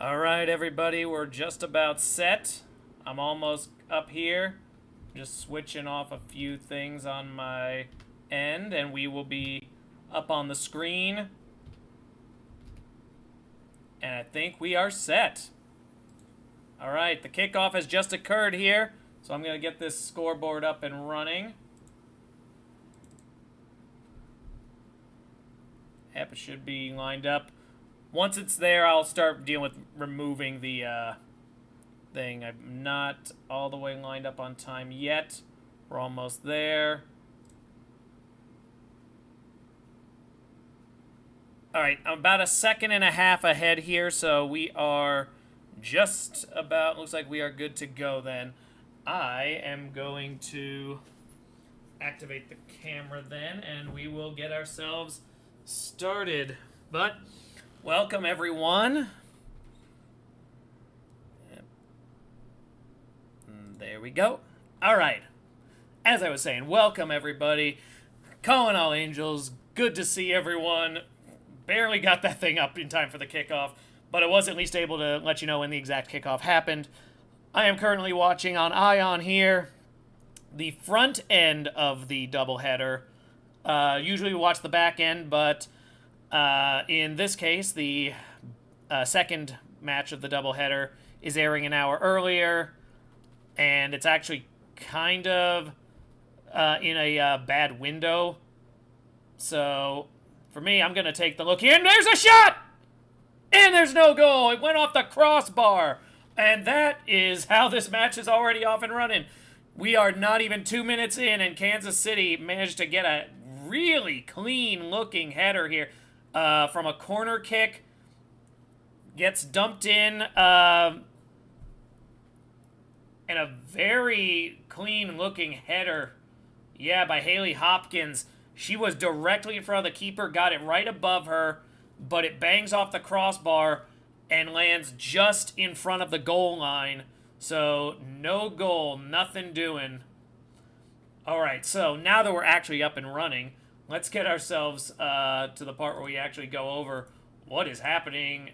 All right, everybody, we're just about set. I'm almost up here. Just switching off a few things on my end, and we will be up on the screen. And I think we are set. All right, the kickoff has just occurred here, so I'm going to get this scoreboard up and running. Yep, it should be lined up. Once it's there, I'll start dealing with removing the thing. I'm not all the way lined up on time yet. We're almost there. Alright, I'm about a second and a half ahead here, so we are just about, looks like we are good to go then. I am going to activate the camera then, and we will get ourselves started. But welcome, everyone. There we go. All right. As I was saying, welcome, everybody. Calling all angels. Good to see everyone. Barely got that thing up in time for the kickoff, but I was at least able to let you know when the exact kickoff happened. I am currently watching on Ion here the front end of the doubleheader. Usually we watch the back end, but in this case, the second match of the doubleheader is airing an hour earlier, and it's actually kind of in a bad window. So for me, I'm going to take the look here, and there's a shot! And there's no goal. It went off the crossbar. And that is how this match is already off and running. We are not even 2 minutes in, and Kansas City managed to get a really clean-looking header here from a corner kick. Gets dumped in, and a very clean-looking header. Yeah, by Haley Hopkins. She was directly in front of the keeper, got it right above her, but it bangs off the crossbar and lands just in front of the goal line. So, no goal, nothing doing. Alright, so now that we're actually up and running, let's get ourselves to the part where we actually go over what is happening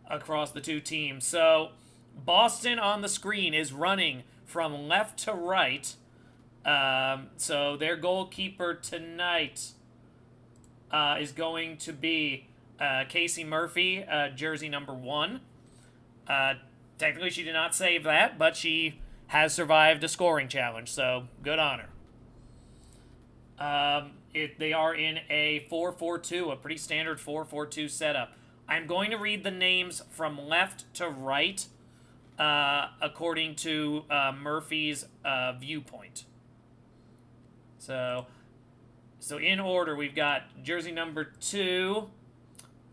across the two teams. So, Boston on the screen is running from left to right. So, their goalkeeper tonight is going to be Casey Murphy, jersey number 1. Technically, she did not save that, but she has survived a scoring challenge, so good on her. They are in a 4-4-2, a pretty standard 4-4-2 setup. I'm going to read the names from left to right according to Murphy's viewpoint. So in order, we've got jersey number 2,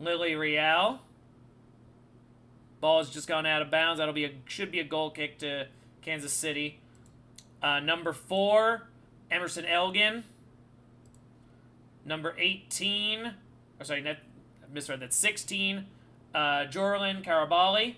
Lily Real. Ball's just gone out of bounds. Should be a goal kick to Kansas City. Number 4, Emerson Elgin. Number 18, or sorry, I misread that. 16, Jorlin Karabali.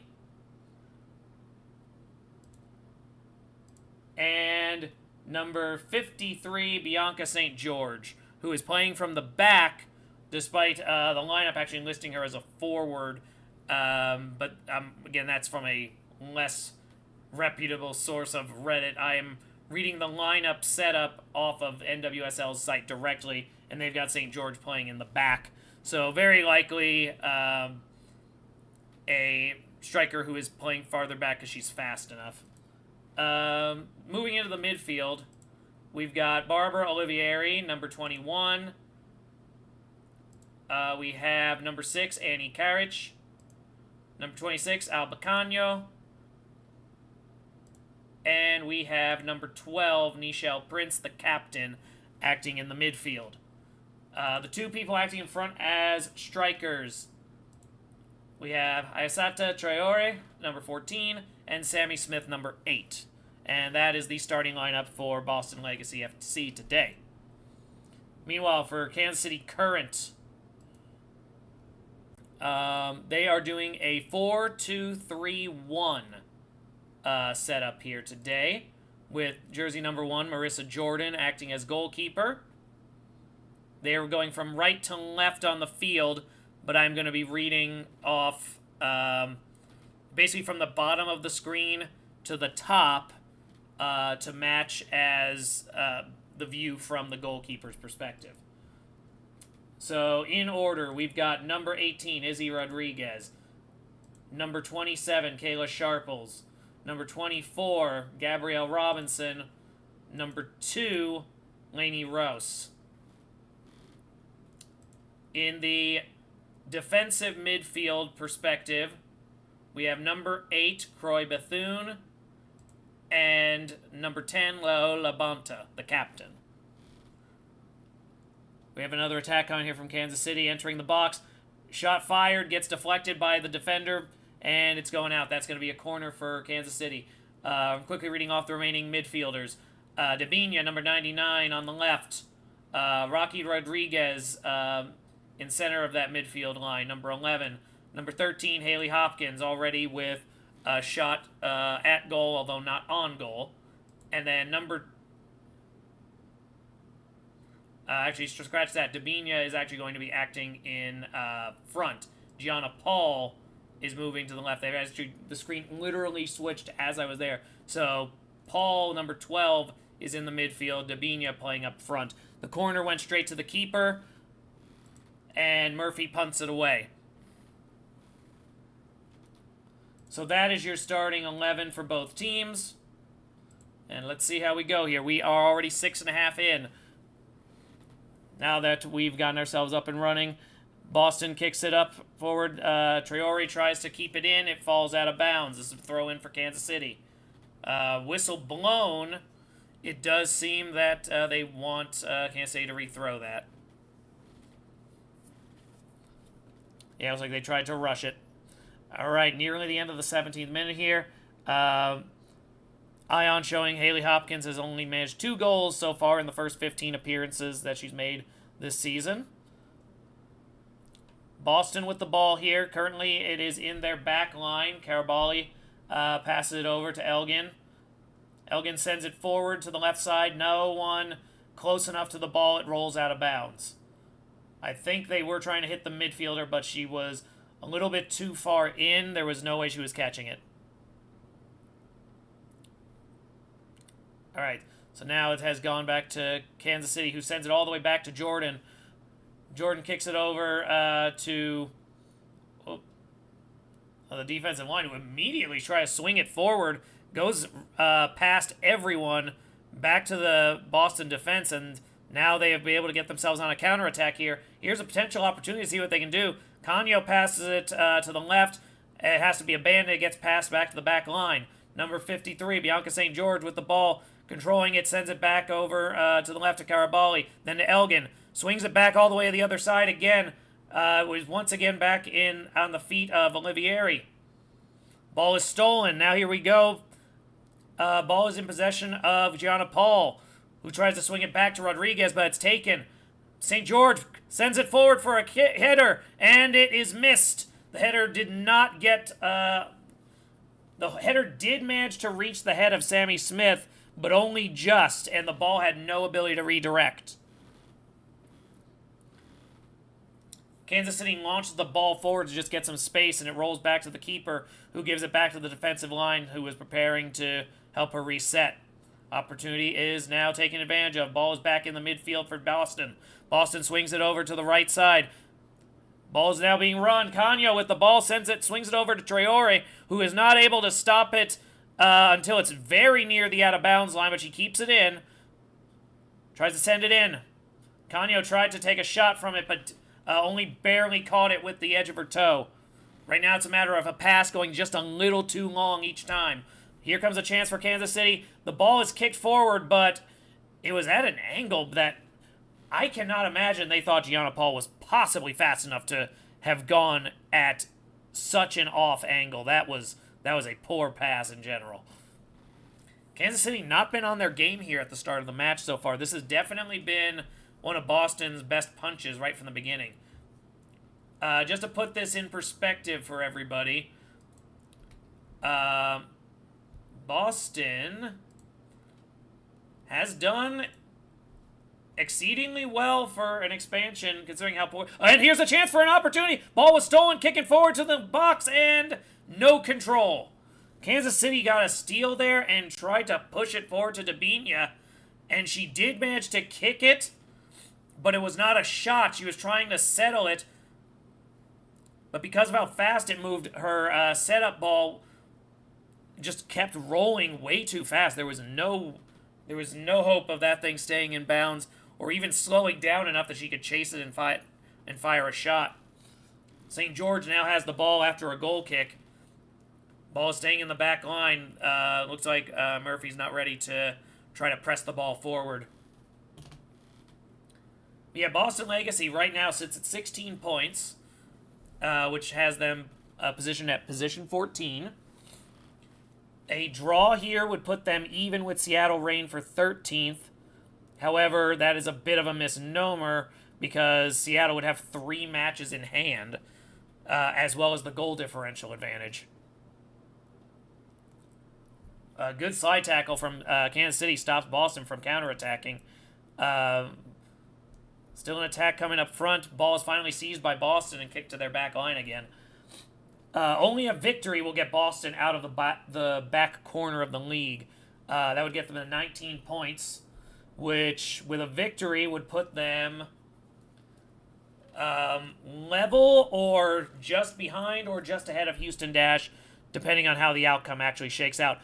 And number 53, Bianca St. George, who is playing from the back, despite the lineup actually listing her as a forward. But again, that's from a less reputable source of Reddit. I am reading the lineup setup off of NWSL's site directly, and they've got St. George playing in the back. So very likely a striker who is playing farther back because she's fast enough. Moving into the midfield, we've got Barbara Olivieri, number 21. We have number 6, Annie Karic. Number 26, Albacano. And we have number 12, Nichelle Prince, the captain, acting in the midfield. The two people acting in front as strikers, we have Ayasata Traore, number 14, and Sammy Smith, number 8. And that is the starting lineup for Boston Legacy FC today. Meanwhile, for Kansas City Current, they are doing a 4-2-3-1 setup here today, with jersey number 1, Marissa Jordan, acting as goalkeeper. They are going from right to left on the field, but I'm going to be reading off basically from the bottom of the screen to the top to match as the view from the goalkeeper's perspective. So, in order, we've got number 18, Izzy Rodriguez. Number 27, Kayla Sharples. Number 24, Gabrielle Robinson. Number 2, Lainey Rose. In the defensive midfield perspective, we have number 8, Croy Bethune, and number 10, Leo Labonta, the captain. We have another attack on here from Kansas City entering the box. Shot fired, gets deflected by the defender, and it's going out. That's going to be a corner for Kansas City. Quickly reading off the remaining midfielders. Dabinia, number 99 on the left. Rocky Rodriguez in center of that midfield line, number 11. Number 13, Haley Hopkins, already with a shot at goal, although not on goal. And then actually, scratch that. Dabinia is actually going to be acting in front. Gianna Paul is moving to the left. They've actually, the screen literally switched as I was there. So, Paul, number 12, is in the midfield. Dabinia playing up front. The corner went straight to the keeper, and Murphy punts it away. So that is your starting 11 for both teams. And let's see how we go here. We are already 6.5 in. Now that we've gotten ourselves up and running, Boston kicks it up forward. Traore tries to keep it in. It falls out of bounds. This is a throw-in for Kansas City. Whistle blown. It does seem that they want Kansas City to rethrow that. Yeah, it was like they tried to rush it. All right, nearly the end of the 17th minute here. Ion showing Haley Hopkins has only managed 2 goals so far in the first 15 appearances that she's made this season. Boston with the ball here. Currently, it is in their back line. Carabali passes it over to Elgin. Elgin sends it forward to the left side. No one close enough to the ball. It rolls out of bounds. I think they were trying to hit the midfielder, but she was a little bit too far in. There was no way she was catching it. All right, so now it has gone back to Kansas City, who sends it all the way back to Jordan. Jordan kicks it over to the defensive line, who immediately tries to swing it forward, goes past everyone, back to the Boston defense, and now they have been able to get themselves on a counterattack here. Here's a potential opportunity to see what they can do. Canio passes it to the left. It has to be abandoned. It gets passed back to the back line. Number 53, Bianca St. George with the ball, controlling it, sends it back over to the left to Carabali, then to Elgin. Swings it back all the way to the other side again. Was once again back in on the feet of Olivieri. Ball is stolen. Now here we go. Ball is in possession of Gianna Paul, who tries to swing it back to Rodriguez, but it's taken. St. George sends it forward for a header, and it is missed. The header did not get... the header did manage to reach the head of Sammy Smith, but only just, and the ball had no ability to redirect. Kansas City launches the ball forward to just get some space, and it rolls back to the keeper, who gives it back to the defensive line, who was preparing to help her reset. Opportunity is now taken advantage of. Ball is back in the midfield for Boston. Boston swings it over to the right side. Ball is now being run. Canio with the ball sends it, swings it over to Traore, who is not able to stop it until it's very near the out-of-bounds line, but she keeps it in. Tries to send it in. Canio tried to take a shot from it, but only barely caught it with the edge of her toe. Right now it's a matter of a pass going just a little too long each time. Here comes a chance for Kansas City. The ball is kicked forward, but it was at an angle that I cannot imagine they thought Gianna Paul was possibly fast enough to have gone at such an off angle. That was a poor pass in general. Kansas City not been on their game here at the start of the match so far. This has definitely been one of Boston's best punches right from the beginning. Just to put this in perspective for everybody, Boston has done exceedingly well for an expansion, considering how poor. And here's a chance for an opportunity. Ball was stolen, kicking forward to the box, and no control. Kansas City got a steal there and tried to push it forward to Debinha, and she did manage to kick it, but it was not a shot. She was trying to settle it, but because of how fast it moved, her setup ball just kept rolling way too fast. There was no hope of that thing staying in bounds or even slowing down enough that she could chase it and fire a shot. St. George now has the ball after a goal kick. Ball is staying in the back line. Looks like Murphy's not ready to try to press the ball forward. Yeah, Boston Legacy right now sits at 16 points, which has them positioned at position 14. A draw here would put them even with Seattle Reign for 13th. However, that is a bit of a misnomer because Seattle would have 3 matches in hand, as well as the goal differential advantage. A good slide tackle from Kansas City stops Boston from counterattacking. Still an attack coming up front. Ball is finally seized by Boston and kicked to their back line again. Only a victory will get Boston out of the back corner of the league. That would get them to 19 points, which, with a victory, would put them level or just behind or just ahead of Houston Dash, depending on how the outcome actually shakes out.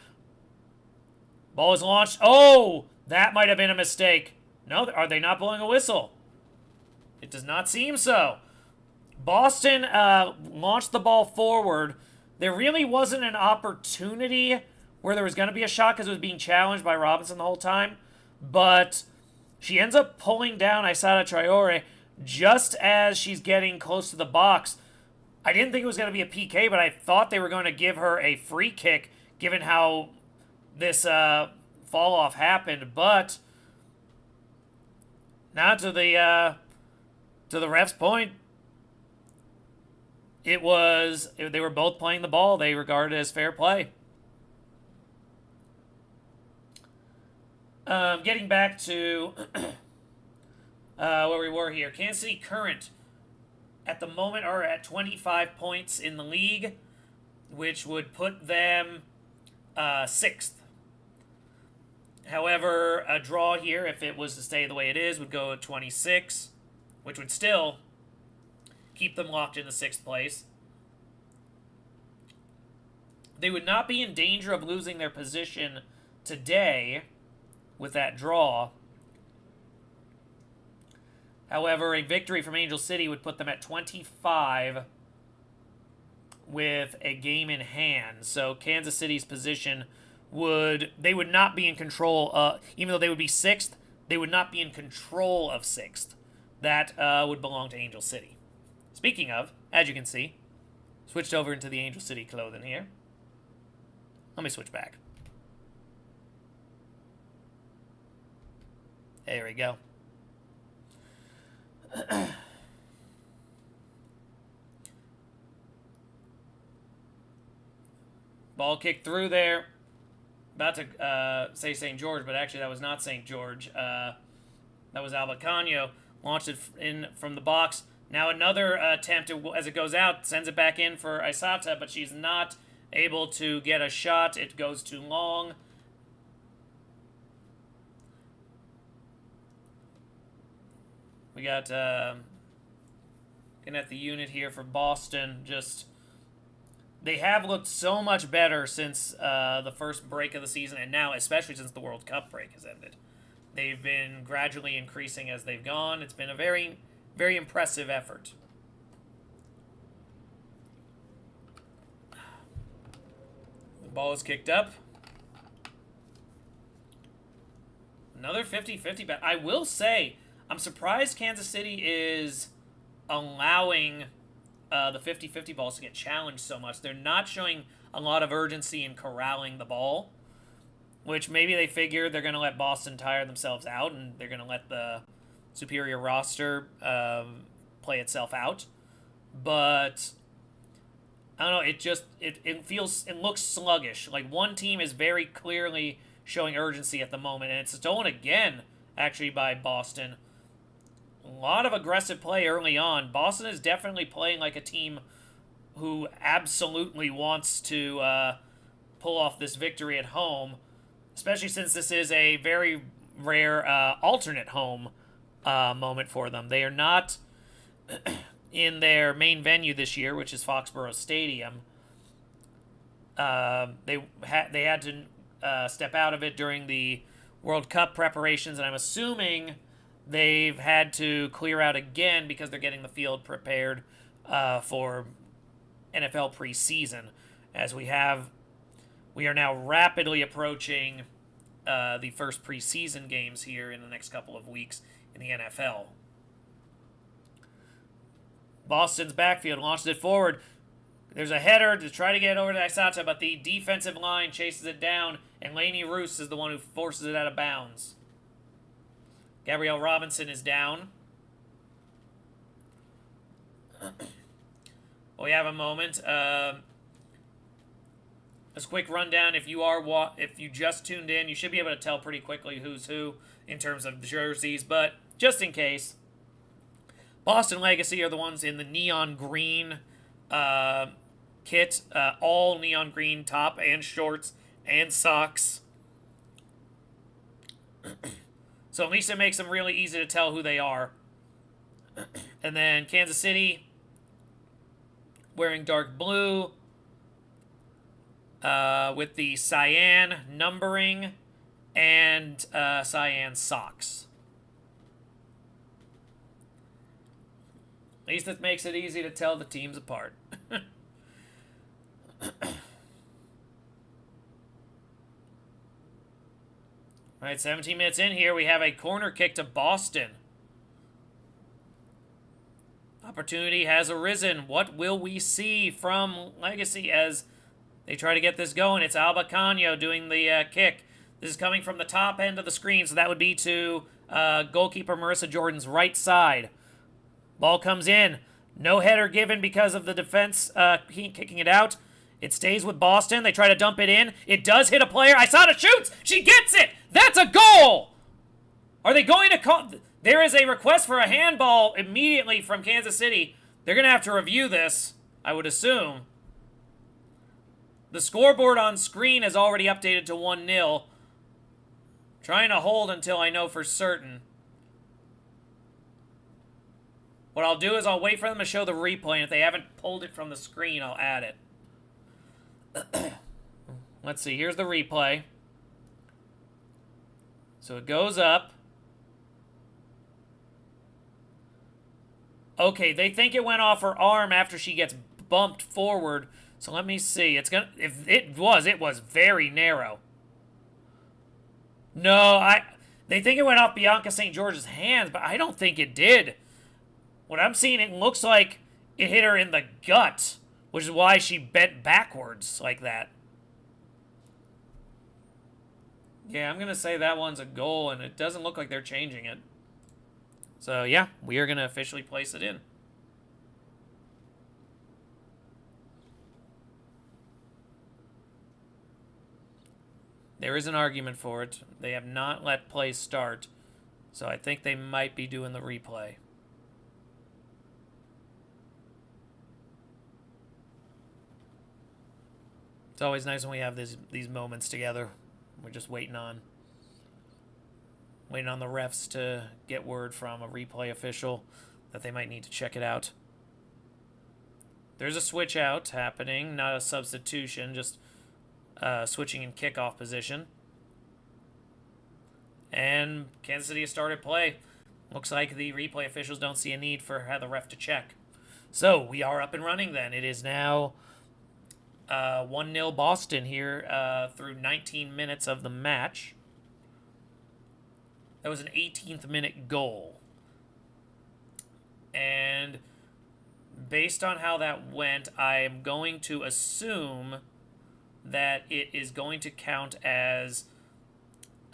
Ball is launched. Oh, that might have been a mistake. No, are they not blowing a whistle? It does not seem so. Boston launched the ball forward. There really wasn't an opportunity where there was going to be a shot because it was being challenged by Robinson the whole time. But she ends up pulling down Aissata Traore just as she's getting close to the box. I didn't think it was going to be a PK, but I thought they were going to give her a free kick given how this fall-off happened. But now to the ref's point, they were both playing the ball. They regarded it as fair play. Getting back to where we were here. Kansas City Current, at the moment, are at 25 points in the league, which would put them 6th. However, a draw here, if it was to stay the way it is, would go at 26, which would still keep them locked in the 6th place. They would not be in danger of losing their position today with that draw. However, a victory from Angel City would put them at 25 with a game in hand. So Kansas City's position they would not be in control, even though they would be 6th, they would not be in control of 6th. That would belong to Angel City. Speaking of, as you can see, switched over into the Angel City clothing here. Let me switch back. There we go. Ball kicked through there. About to say St. George, but actually that was not St. George. That was Alba Canio. Launched it in from the box. Now another attempt as it goes out, sends it back in for Aissata, but she's not able to get a shot. It goes too long. We got looking at the unit here for Boston. They have looked so much better since the first break of the season, and now especially since the World Cup break has ended. They've been gradually increasing as they've gone. It's been a very, very impressive effort. The ball is kicked up. Another 50-50 bet. I will say, I'm surprised Kansas City is allowing the 50-50 balls to get challenged so much. They're not showing a lot of urgency in corralling the ball, which maybe they figure they're going to let Boston tire themselves out and they're going to let the superior roster play itself out. But I don't know, it looks sluggish. Like, one team is very clearly showing urgency at the moment, and it's stolen again actually, by Boston. A lot of aggressive play early on. Boston is definitely playing like a team who absolutely wants to pull off this victory at home, especially since this is a very rare alternate home moment for them. They are not in their main venue this year, which is Foxborough Stadium. They had to step out of it during the World Cup preparations, and I'm assuming they've had to clear out again because they're getting the field prepared for NFL preseason. As we are now rapidly approaching the first preseason games here in the next couple of weeks in the NFL. Boston's backfield launches it forward. There's a header to try to get over to Aisata, but the defensive line chases it down, and Laney Roos is the one who forces it out of bounds. Gabrielle Robinson is down. We have a moment. A quick rundown. If you just tuned in, you should be able to tell pretty quickly who's who in terms of the jerseys. But just in case, Boston Legacy are the ones in the neon green kit, all neon green top and shorts and socks. So at least it makes them really easy to tell who they are. And then Kansas City wearing dark blue with the cyan numbering and cyan socks. At least it makes it easy to tell the teams apart. All right, 17 minutes in here, we have a corner kick to Boston. Opportunity has arisen. What will we see from Legacy as they try to get this going? It's Alba Canio doing the kick. This is coming from the top end of the screen, so that would be to goalkeeper Marissa Jordan's right side. Ball comes in. No header given because of the defense kicking it out. It stays with Boston. They try to dump it in. It does hit a player. Aisata shoots. She gets it. That's a goal. Are they going to call? There is a request for a handball immediately from Kansas City. They're going to have to review this, I would assume. The scoreboard on screen is already updated to 1-0. Trying to hold until I know for certain. What I'll do is I'll wait for them to show the replay, and if they haven't pulled it from the screen, I'll add it. Let's see, here's the replay. So it goes up. Okay, they think it went off her arm after she gets bumped forward. So let me see. If it was very narrow. No, they think it went off Bianca St. George's hands, but I don't think it did. What I'm seeing, it looks like it hit her in the gut, which is why she bent backwards like that. Yeah, I'm going to say that one's a goal, and it doesn't look like they're changing it. So, yeah, we are going to officially place it in. There is an argument for it. They have not let play start, so I think they might be doing the replay. It's always nice when we have these moments together. We're just waiting on the refs to get word from a replay official that they might need to check it out. There's a switch out happening, not a substitution, just switching in kickoff position. And Kansas City has started play. Looks like the replay officials don't see a need for the ref to check. So we are up and running then. It is now 1-0 Boston here through 19 minutes of the match. That was an 18th minute goal. And based on how that went, I am going to assume that it is going to count as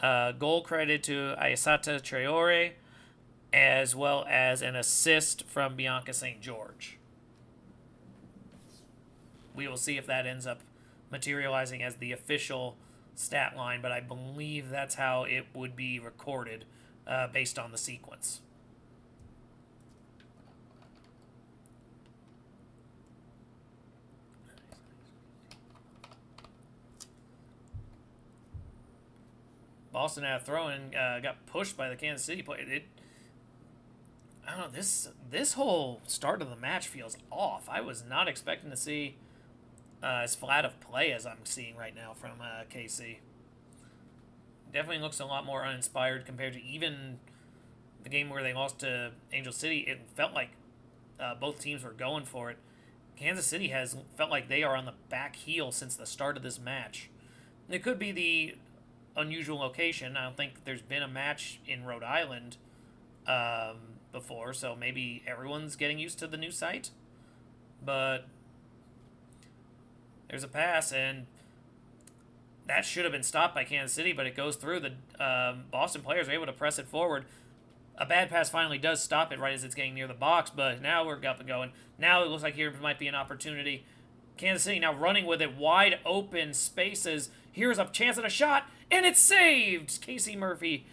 goal credit to Aisata Traore, as well as an assist from Bianca St. George. We will see if that ends up materializing as the official stat line, but I believe that's how it would be recorded based on the sequence. Boston had a throw and got pushed by the Kansas City player. I don't know. This whole start of the match feels off. I was not expecting to see as flat of play as I'm seeing right now from KC. Definitely looks a lot more uninspired compared to even the game where they lost to Angel City. It felt like both teams were going for it. Kansas City has felt like they are on the back heel since the start of this match. It could be the unusual location. I don't think there's been a match in Rhode Island before, so maybe everyone's getting used to the new site. But there's a pass, and that should have been stopped by Kansas City, but it goes through. The Boston players are able to press it forward. A bad pass finally does stop it right as it's getting near the box, but now we're up and going. Now it looks like here might be an opportunity. Kansas City now running with it, wide open spaces. Here's a chance at a shot, and it's saved! Casey Murphy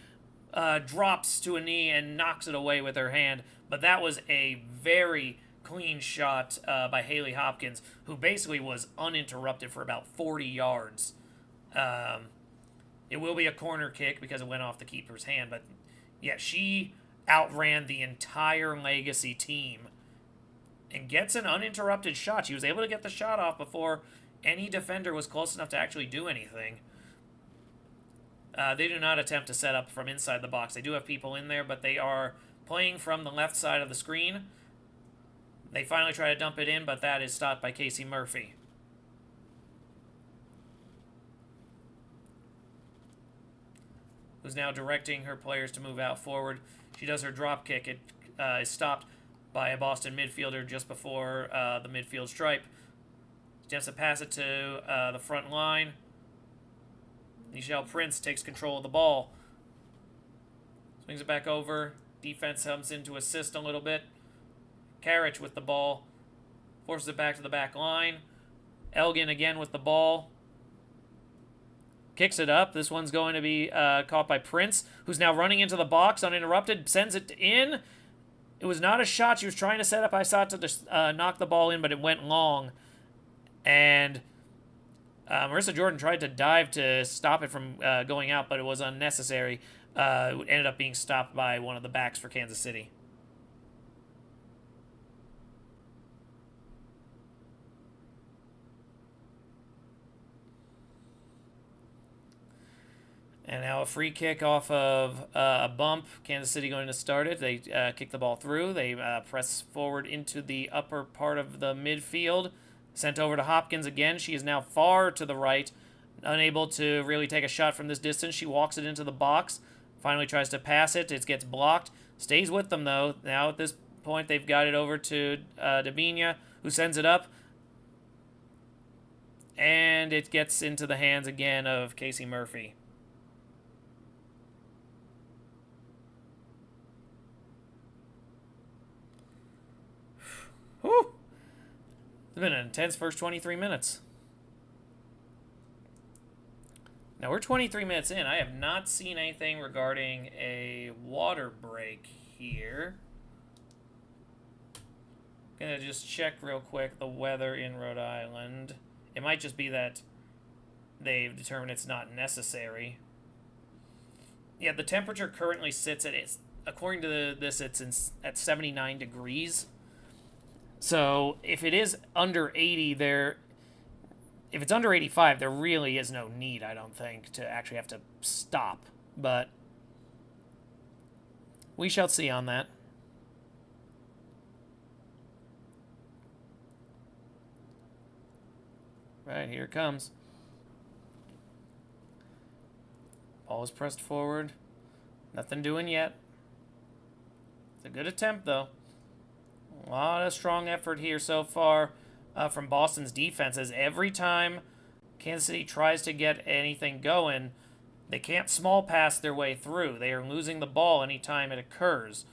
drops to a knee and knocks it away with her hand, but that was a very clean shot by Haley Hopkins, who basically was uninterrupted for about 40 yards. It will be a corner kick because it went off the keeper's hand, but yeah, she outran the entire Legacy team and gets an uninterrupted shot. She was able to get the shot off before any defender was close enough to actually do anything. They do not attempt to set up from inside the box. They do have people in there, but they are playing from the left side of the screen. They finally try to dump it in, but that is stopped by Casey Murphy. Who's now directing her players to move out forward. She does her drop kick. It is stopped by a Boston midfielder just before the midfield stripe. She attempts to pass it to the front line. Nichelle Prince takes control of the ball. Swings it back over. Defense comes in to assist a little bit. Karich with the ball. Forces it back to the back line. Elgin again with the ball. Kicks it up. This one's going to be caught by Prince, who's now running into the box uninterrupted. Sends it in. It was not a shot. She was trying to set up Aisata to knock the ball in, but it went long. And Marissa Jordan tried to dive to stop it from going out, but it was unnecessary. It ended up being stopped by one of the backs for Kansas City. And now a free kick off of a bump. Kansas City going to start it. They kick the ball through. They press forward into the upper part of the midfield. Sent over to Hopkins again. She is now far to the right. Unable to really take a shot from this distance. She walks it into the box. Finally tries to pass it. It gets blocked. Stays with them, though. Now at this point, they've got it over to Dabinia, who sends it up. And it gets into the hands again of Casey Murphy. Whew. It's been an intense first 23 minutes. Now we're 23 minutes in. I have not seen anything regarding a water break here. Gonna just check real quick the weather in Rhode Island. It might just be that they've determined it's not necessary. Yeah, the temperature currently sits at, according to this, it's at 79 degrees. So if it is under 80, if it's under 85, there really is no need, I don't think, to actually have to stop. But we shall see on that. Right, here it comes. Ball is pressed forward. Nothing doing yet. It's a good attempt, though. A lot of strong effort here so far from Boston's defense, as every time Kansas City tries to get anything going, they can't small pass their way through. They are losing the ball anytime it occurs.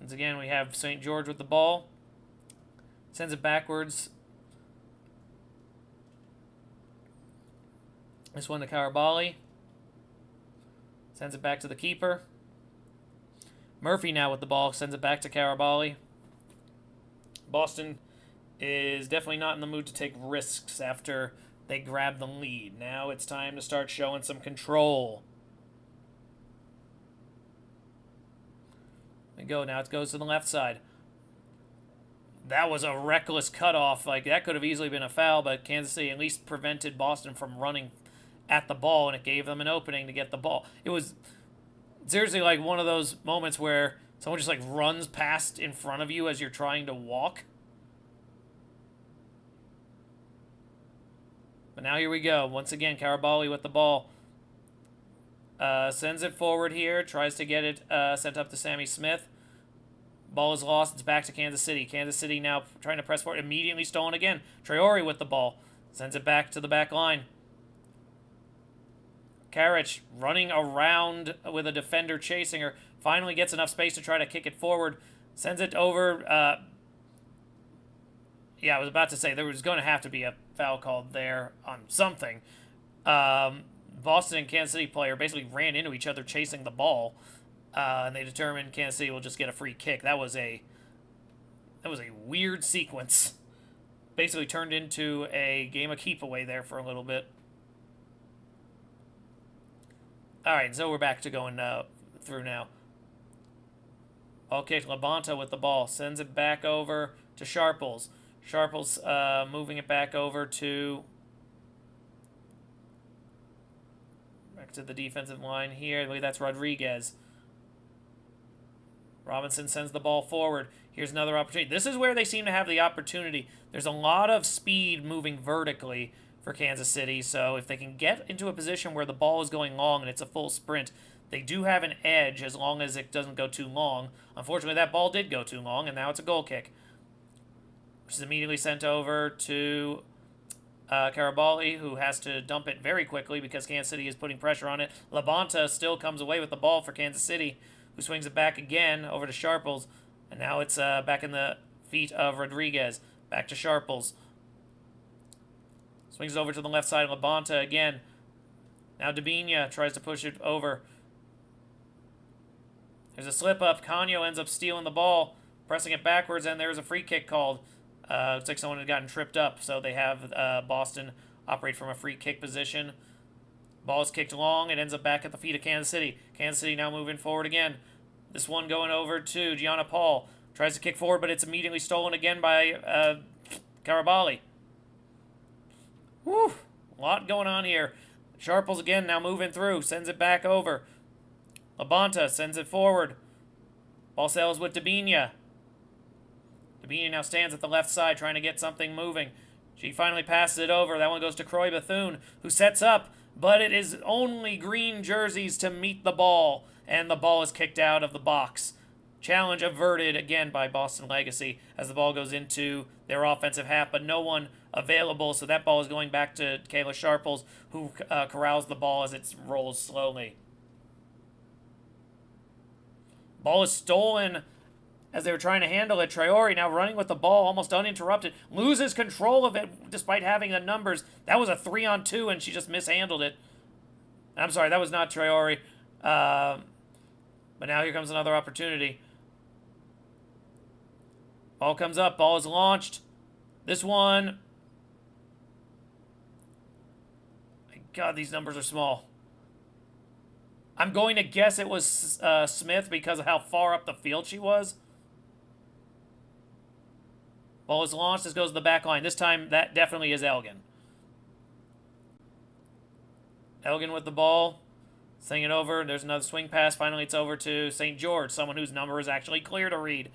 Once again, we have St. George with the ball. Sends it backwards. This one to Karabali. Sends it back to the keeper. Murphy now with the ball. Sends it back to Carabali. Boston is definitely not in the mood to take risks after they grab the lead. Now it's time to start showing some control. There we go. Now it goes to the left side. That was a reckless cutoff. Like, that could have easily been a foul, but Kansas City at least prevented Boston from running at the ball, and it gave them an opening to get the ball. It was seriously like one of those moments where someone just like runs past in front of you as you're trying to walk. But now here we go. Once again, Carabali with the ball. Sends it forward here. Tries to get it sent up to Sammy Smith. Ball is lost. It's back to Kansas City. Kansas City now trying to press forward. Immediately stolen again. Traore with the ball. Sends it back to the back line. Karic running around with a defender chasing her. Finally gets enough space to try to kick it forward. Sends it over. Yeah, I was about to say there was going to have to be a foul called there on something. Boston and Kansas City player basically ran into each other chasing the ball. And they determined Kansas City will just get a free kick. That was a weird sequence. Basically turned into a game of keep away there for a little bit. All right, so we're back to going through now. Ball kick. Labonta with the ball. Sends it back over to Sharples. Sharples moving it back over to... Back to the defensive line here. I believe that's Rodriguez. Robinson sends the ball forward. Here's another opportunity. This is where they seem to have the opportunity. There's a lot of speed moving vertically for Kansas City, so if they can get into a position where the ball is going long and it's a full sprint, they do have an edge as long as it doesn't go too long. Unfortunately, that ball did go too long, and now it's a goal kick, which is immediately sent over to Carabali, who has to dump it very quickly because Kansas City is putting pressure on it. Labonta still comes away with the ball for Kansas City, who swings it back again over to Sharples, and now it's back in the feet of Rodriguez. Back to Sharples. Swings it over to the left side. Labonta again. Now Debinha tries to push it over. There's a slip-up. Canio ends up stealing the ball, pressing it backwards, and there's a free kick called. Looks like someone had gotten tripped up, so they have Boston operate from a free kick position. Ball is kicked long. It ends up back at the feet of Kansas City. Kansas City now moving forward again. This one going over to Gianna Paul. Tries to kick forward, but it's immediately stolen again by Carabali. Whew. A lot going on here. Sharples again now moving through. Sends it back over. Labonta sends it forward. Ball sails with Debinha. Debinha now stands at the left side trying to get something moving. She finally passes it over. That one goes to Croy Bethune, who sets up, but it is only green jerseys to meet the ball, and the ball is kicked out of the box. Challenge averted again by Boston Legacy as the ball goes into their offensive half, but no one available, so that ball is going back to Kayla Sharples, who corrals the ball as it rolls slowly. Ball is stolen as they were trying to handle it. Traore now running with the ball almost uninterrupted. Loses control of it despite having the numbers. That was a 3-on-2 and she just mishandled it. I'm sorry, that was not Traore. But now here comes another opportunity. Ball comes up. Ball is launched. This one... My God, these numbers are small. I'm going to guess it was Smith because of how far up the field she was. Ball is launched. This goes to the back line. This time, that definitely is Elgin. Elgin with the ball. Sending it over. There's another swing pass. Finally, it's over to St. George, someone whose number is actually clear to read.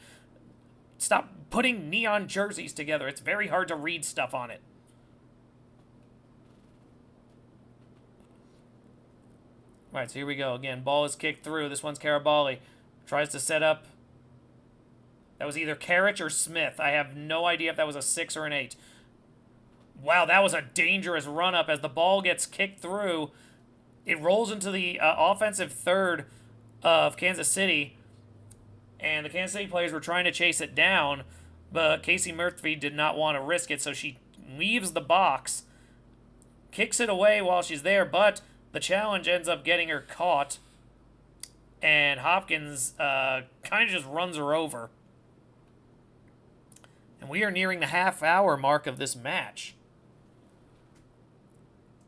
Stop putting neon jerseys together. It's very hard to read stuff on it. All right, so here we go. Again, ball is kicked through. This one's Carabali. Tries to set up. That was either Karic or Smith. I have no idea if that was a 6 or an 8. Wow, that was a dangerous run-up as the ball gets kicked through. It rolls into the offensive third of Kansas City, and the Kansas City players were trying to chase it down, but Casey Murphy did not want to risk it, so she leaves the box, kicks it away while she's there, but the challenge ends up getting her caught. and Hopkins kind of just runs her over. And we are nearing the half-hour mark of this match.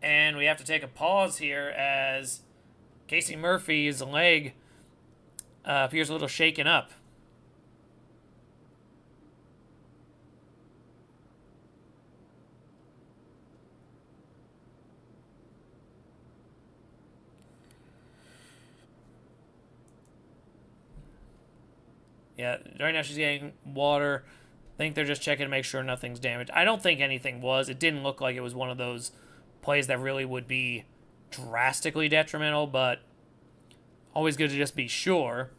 And we have to take a pause here as Casey Murphy's leg appears a little shaken up. Yeah, right now she's getting water. I think they're just checking to make sure nothing's damaged. I don't think anything was. It didn't look like it was one of those plays that really would be drastically detrimental, but always good to just be sure.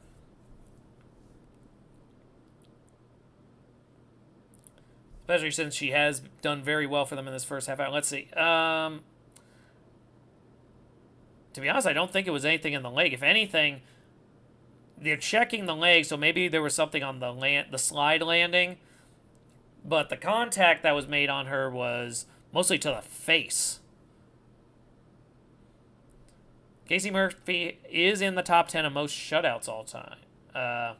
Especially since she has done very well for them in this first half hour. Let's see. To be honest, I don't think it was anything in the leg. If anything, they're checking the leg, so maybe there was something on the slide landing. But the contact that was made on her was mostly to the face. Casey Murphy is in the top 10 of most shutouts all time.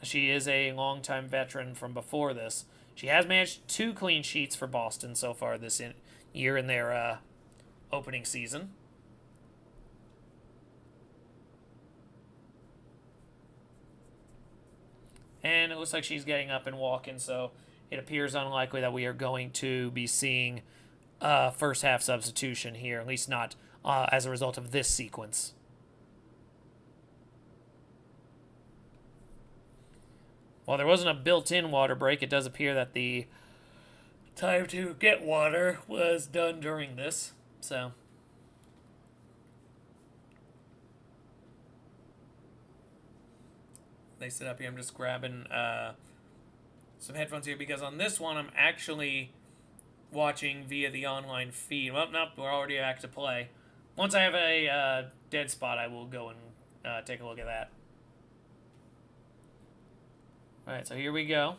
She is a longtime veteran from before this. She has managed 2 clean sheets for Boston so far this year in their opening season. And it looks like she's getting up and walking, so it appears unlikely that we are going to be seeing first half substitution here, at least not as a result of this sequence. While there wasn't a built-in water break, it does appear that the time to get water was done during this, so... They sit up here. I'm just grabbing some headphones here because on this one I'm actually watching via the online feed. Well, nope, we're already back to play. Once I have a dead spot, I will go and take a look at that. Alright, so here we go.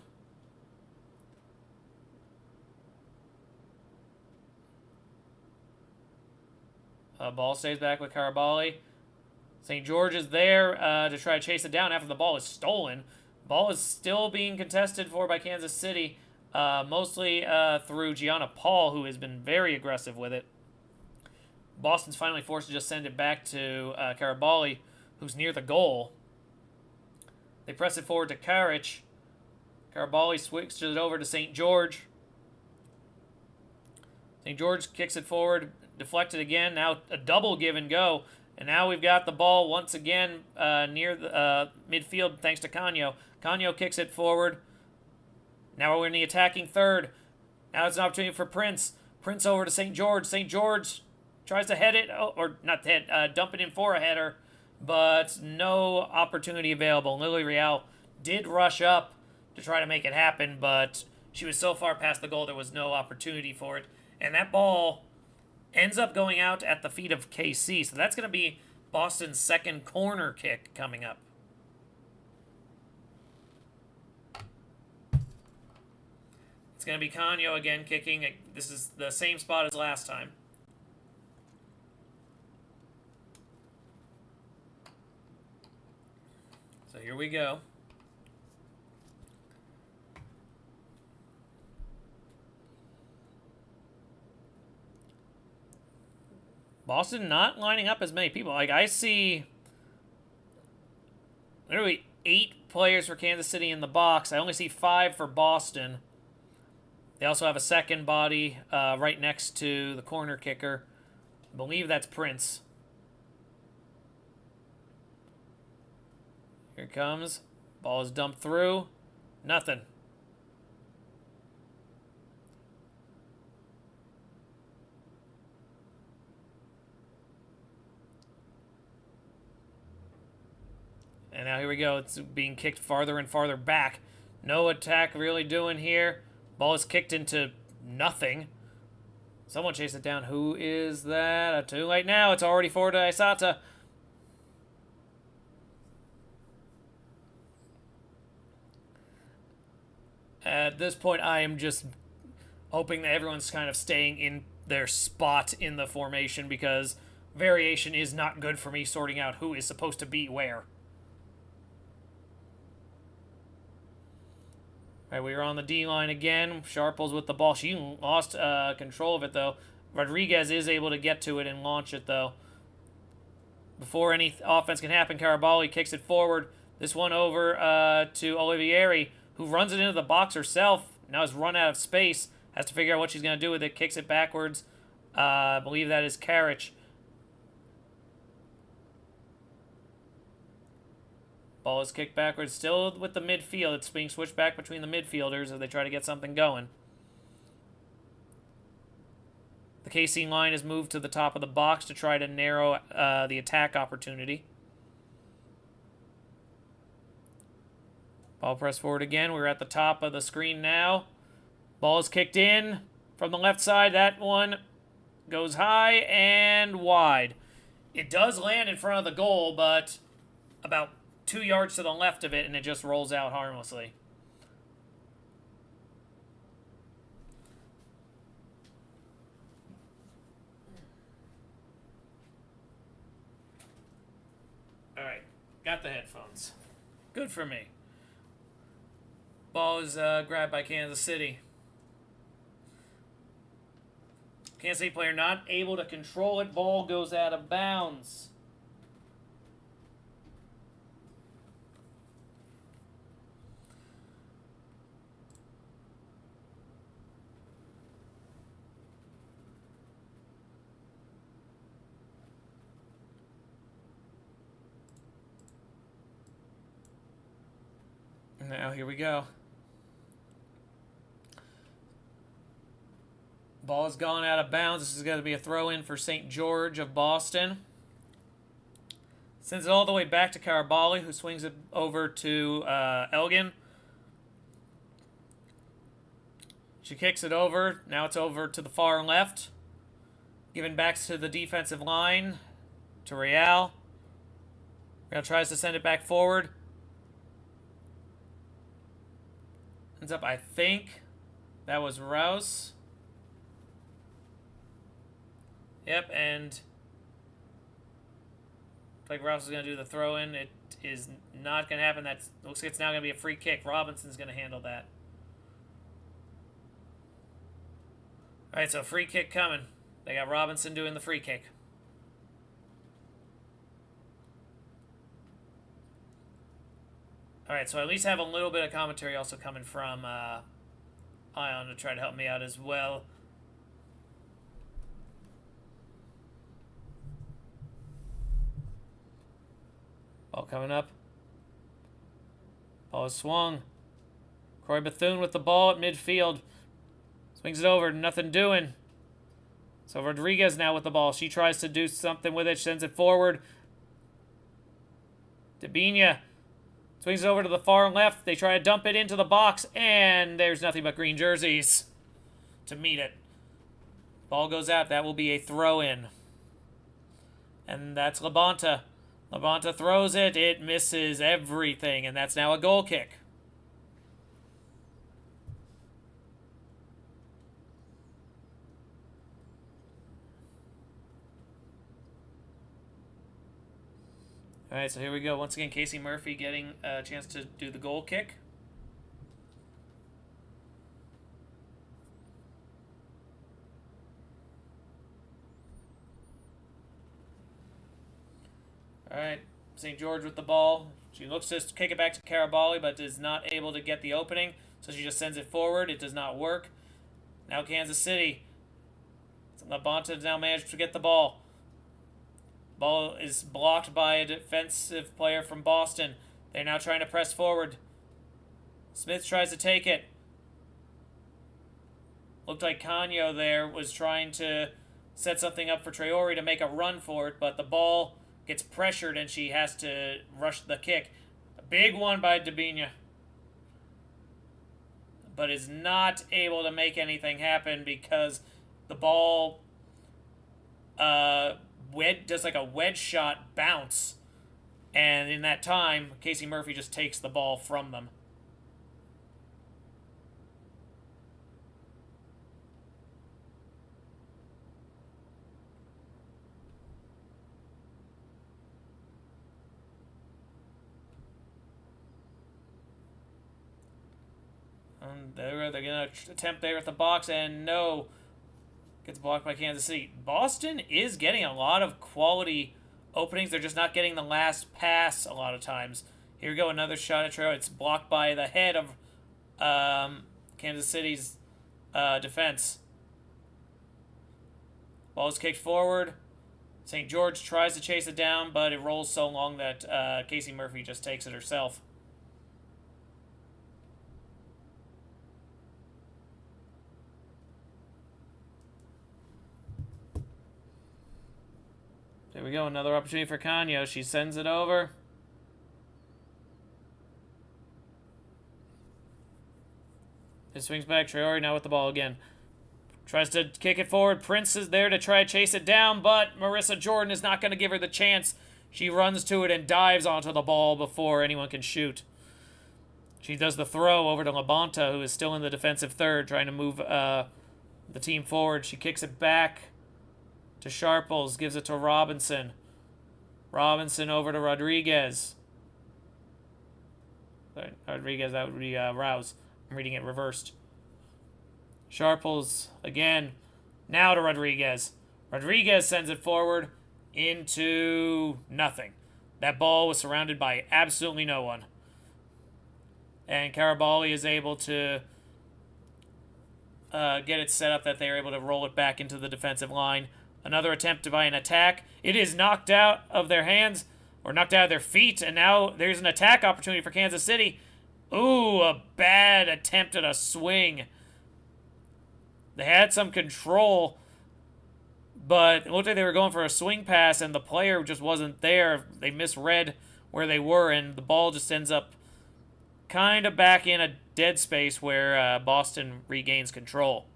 Ball stays back with Carabali. St. George is there to try to chase it down after the ball is stolen. Ball is still being contested for by Kansas City, mostly through Gianna Paul, who has been very aggressive with it. Boston's finally forced to just send it back to Carabali, who's near the goal. They press it forward to Karic. Carabali switches it over to St. George. St. George kicks it forward, deflected again. Now a double give and go. And now we've got the ball once again near the midfield thanks to Canio. Canio kicks it forward. Now we're in the attacking third. Now it's an opportunity for Prince. Prince over to St. George. St. George tries to head it, or not head, dump it in for a header, but no opportunity available. Lily Real did rush up to try to make it happen, but she was so far past the goal there was no opportunity for it. And that ball ends up going out at the feet of KC. So that's going to be Boston's second corner kick coming up. It's going to be Canio again kicking. This is the same spot as last time. So here we go. Boston not lining up as many people. Like, I see literally 8 players for Kansas City in the box. I only see 5 for Boston. They also have a second body right next to the corner kicker. I believe that's Prince. Here it comes. Ball is dumped through. Nothing. And now here we go. It's being kicked farther and farther back. No attack really doing here. Ball is kicked into nothing. Someone chase it down. Who is that? Too late now. It's already forward to Isata. At this point, I am just hoping that everyone's kind of staying in their spot in the formation because variation is not good for me sorting out who is supposed to be where. All right, we are on the D line again. Sharples with the ball. She lost control of it, though. Rodriguez is able to get to it and launch it, though. Before any offense can happen, Carabali kicks it forward. This one over to Olivieri, who runs it into the box herself. Now has run out of space. Has to figure out what she's going to do with it. Kicks it backwards. I believe that is Karich. Ball is kicked backwards. Still with the midfield. It's being switched back between the midfielders as they try to get something going. The KC line is moved to the top of the box to try to narrow the attack opportunity. Ball pressed forward again. We're at the top of the screen now. Ball is kicked in from the left side. That one goes high and wide. It does land in front of the goal, but about 2 yards to the left of it, and it just rolls out harmlessly. All right, got the headphones. Good for me. Ball is grabbed by Kansas City. Kansas City player not able to control it. Ball goes out of bounds. Now here we go. Ball has gone out of bounds. This is going to be a throw-in for St. George of Boston. Sends it all the way back to Carabali, who swings it over to Elgin. She kicks it over. Now it's over to the far left. Given back to the defensive line, to Real. Real tries to send it back forward. Ends up, I think, that was Rouse. Yep, and like Rouse is going to do the throw-in. It is not going to happen. That looks like it's now going to be a free kick. Robinson's going to handle that. All right, so free kick coming. They got Robinson doing the free kick. All right, so I at least have a little bit of commentary also coming from Ion to try to help me out as well. Ball coming up. Ball is swung. Corey Bethune with the ball at midfield. Swings it over, nothing doing. So Rodriguez now with the ball. She tries to do something with it, sends it forward. Debinha swings it over to the far left. They try to dump it into the box, and there's nothing but green jerseys to meet it. Ball goes out. That will be a throw-in. And that's Labonta. Labonta throws it. It misses everything, and that's now a goal kick. All right, so here we go. Once again, Casey Murphy getting a chance to do the goal kick. All right, St. George with the ball. She looks to kick it back to Carabali, but is not able to get the opening, so she just sends it forward. It does not work. Now Kansas City. Labonta now managed to get the ball. Ball is blocked by a defensive player from Boston. They're now trying to press forward. Smith tries to take it. Looked like Canio there was trying to set something up for Traore to make a run for it, but the ball gets pressured and she has to rush the kick. A big one by Debinha, but is not able to make anything happen because the ball does like a wedge shot bounce, and in that time, Casey Murphy just takes the ball from them. They're going to attempt there at the box, and no. Gets blocked by Kansas City. Boston is getting a lot of quality openings. They're just not getting the last pass a lot of times. Here we go, another shot at Trejo. It's blocked by the head of Kansas City's defense. Ball is kicked forward. St. George tries to chase it down, but it rolls so long that Casey Murphy just takes it herself. There we go, another opportunity for Kanyo. She sends it over. It swings back. Traore now with the ball again. Tries to kick it forward. Prince is there to try to chase it down, but Marissa Jordan is not going to give her the chance. She runs to it and dives onto the ball before anyone can shoot. She does the throw over to Labonta, who is still in the defensive third, trying to move the team forward. She kicks it back to Sharples, gives it to Robinson. Robinson over to Rodriguez. Sorry, Rodriguez, that would be Rouse. I'm reading it reversed. Sharples again. Now to Rodriguez. Rodriguez sends it forward into nothing. That ball was surrounded by absolutely no one. And Karabali is able to get it set up that they are able to roll it back into the defensive line. Another attempt by an attack. It is knocked out of their hands, or knocked out of their feet, and now there's an attack opportunity for Kansas City. Ooh, a bad attempt at a swing. They had some control, but it looked like they were going for a swing pass, and the player just wasn't there. They misread where they were, and the ball just ends up kind of back in a dead space where Boston regains control.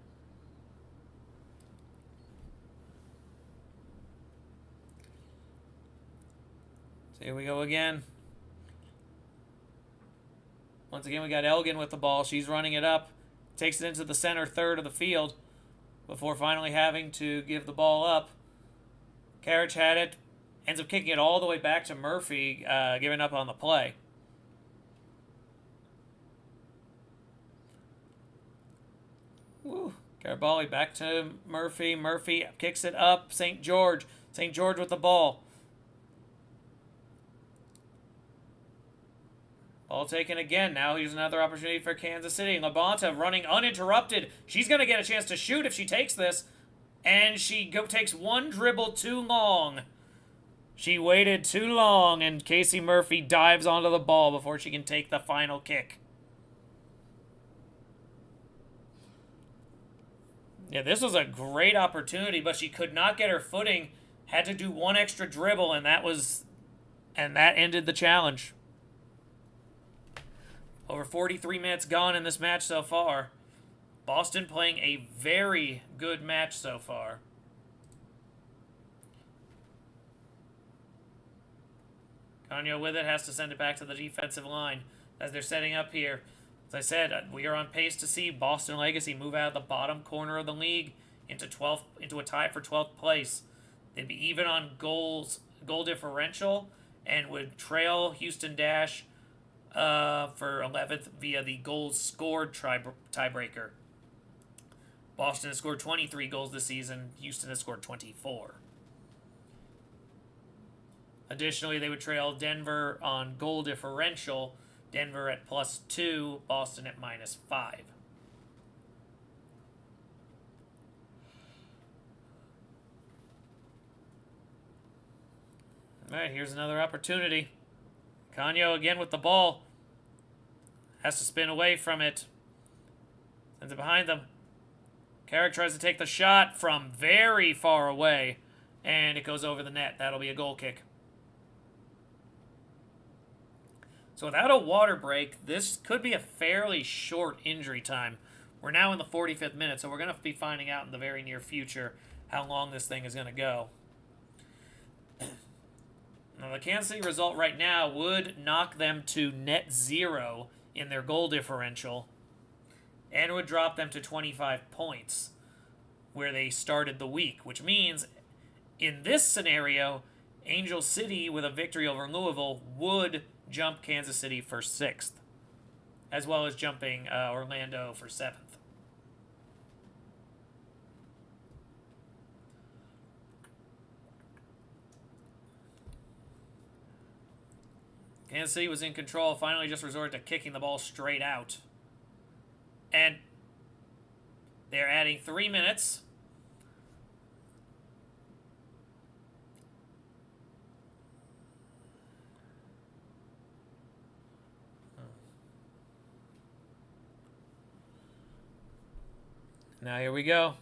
Here we go again. Once again, we got Elgin with the ball. She's running it up. Takes it into the center third of the field before finally having to give the ball up. Carriage had it. Ends up kicking it all the way back to Murphy, giving up on the play. Woo. Garibali back to Murphy. Murphy kicks it up. St. George. St. George with the ball. Ball taken again. Now here's another opportunity for Kansas City. Labonta running uninterrupted. She's going to get a chance to shoot if she takes this. And she takes one dribble too long. She waited too long, and Casey Murphy dives onto the ball before she can take the final kick. Yeah, this was a great opportunity, but she could not get her footing. Had to do one extra dribble, and that ended the challenge. Over 43 minutes gone in this match so far. Boston playing a very good match so far. Kanyo with it, has to send it back to the defensive line as they're setting up here. As I said, we are on pace to see Boston Legacy move out of the bottom corner of the league into a tie for 12th place. They'd be even on goal differential and would trail Houston Dash for 11th via the goals scored tiebreaker. Boston has scored 23 goals this season. Houston has scored 24. Additionally, they would trail Denver on goal differential. Denver at +2, Boston at -5. All right, here's another opportunity. Kanyo again with the ball. Has to spin away from it. Sends it behind them. Carrick tries to take the shot from very far away, and it goes over the net. That'll be a goal kick. So without a water break, this could be a fairly short injury time. We're now in the 45th minute, so we're going to be finding out in the very near future how long this thing is going to go. Now, the Kansas City result right now would knock them to net 0 in their goal differential and would drop them to 25 points where they started the week, which means in this scenario, Angel City with a victory over Louisville would jump Kansas City for 6th. as well as jumping Orlando for 7th. Kansas City was in control, finally just resorted to kicking the ball straight out. And they're adding 3 minutes. Now here we go.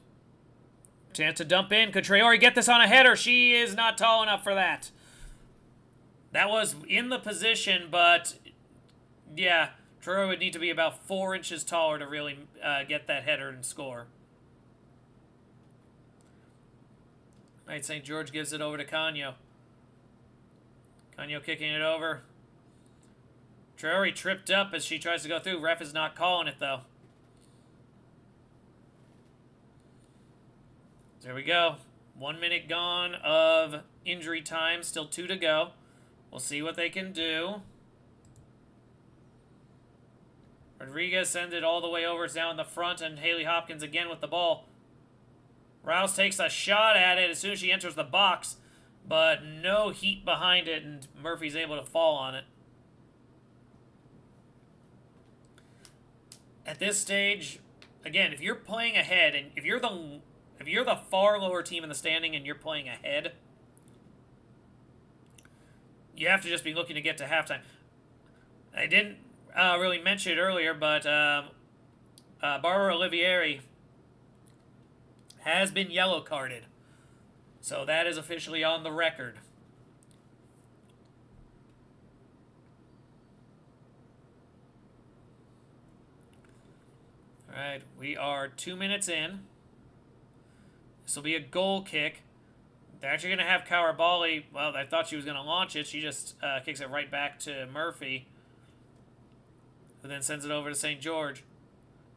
Chance to dump in. Could Traore get this on a header? She is not tall enough for that. That was in the position, but yeah, Traore would need to be about 4 inches taller to really get that header and score. All right, St. George gives it over to Canio. Canio kicking it over. Traore tripped up as she tries to go through. Ref is not calling it, though. There we go. 1 minute gone of injury time. Still 2 to go. We'll see what they can do. Rodriguez sends it all the way over. It's now in the front, and Haley Hopkins again with the ball. Rouse takes a shot at it as soon as she enters the box, but no heat behind it, and Murphy's able to fall on it. At this stage, again, if you're playing ahead, and if you're the far lower team in the standing and you're playing ahead, you have to just be looking to get to halftime. I didn't really mention it earlier, but Barbara Olivieri has been yellow carded. So that is officially on the record. All right, we are 2 minutes in. This will be a goal kick. They're actually going to have Koulibaly. Well, I thought she was going to launch it. She just kicks it right back to Murphy, who then sends it over to St. George.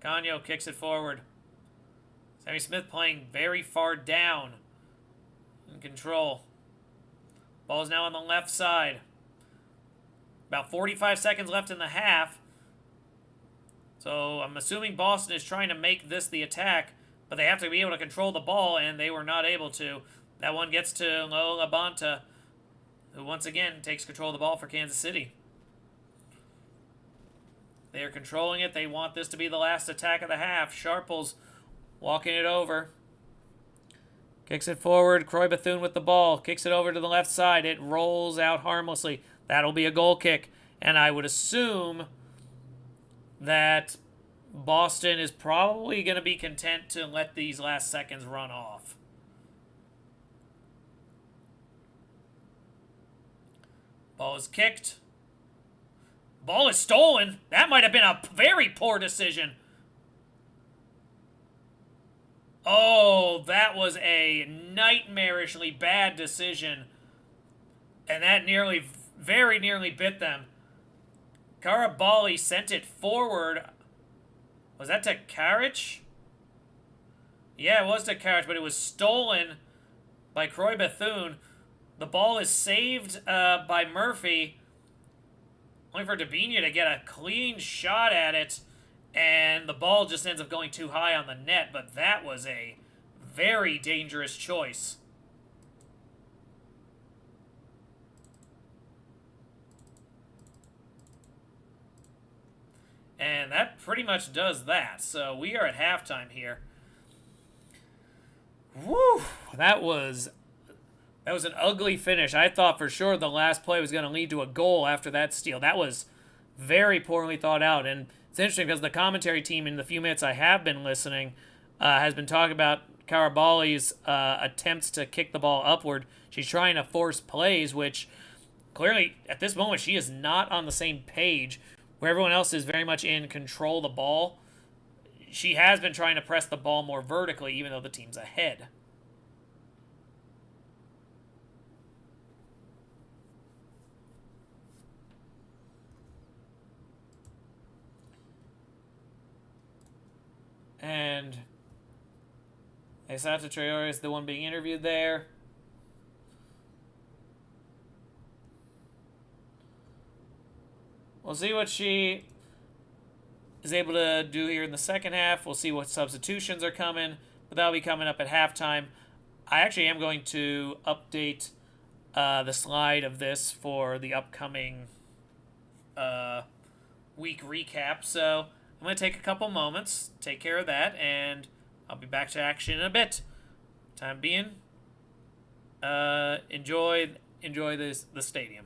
Canio kicks it forward. Sammy Smith playing very far down in control. Ball's now on the left side. About 45 seconds left in the half. So I'm assuming Boston is trying to make this the attack, but they have to be able to control the ball, and they were not able to. That one gets to Lola Bonta, who once again takes control of the ball for Kansas City. They are controlling it. They want this to be the last attack of the half. Sharples walking it over. Kicks it forward. Croy Bethune with the ball. Kicks it over to the left side. It rolls out harmlessly. That'll be a goal kick. And I would assume that Boston is probably going to be content to let these last seconds run off. Ball is kicked. Ball is stolen. That might have been a very poor decision. Oh, that was a nightmarishly bad decision. And that very nearly bit them. Koulibaly sent it forward. Was that to Karic? Yeah, it was to Karic, but it was stolen by Croy Bethune. The ball is saved by Murphy, only for Debinha to get a clean shot at it, and the ball just ends up going too high on the net, but that was a very dangerous choice. And that pretty much does that. So we are at halftime here. Woo! That was an ugly finish. I thought for sure the last play was going to lead to a goal after that steal. That was very poorly thought out. And it's interesting because the commentary team, in the few minutes I have been listening, has been talking about Koulibaly's attempts to kick the ball upward. She's trying to force plays, which clearly at this moment she is not on the same page. Where everyone else is very much in control of the ball, she has been trying to press the ball more vertically, even though the team's ahead. And Aisata Traore is the one being interviewed there. We'll see what she is able to do here in the second half. We'll see what substitutions are coming, but that'll be coming up at halftime. I actually am going to update the slide of this for the upcoming week recap. So I'm going to take a couple moments, take care of that, and I'll be back to action in a bit. Time being, enjoy the stadium.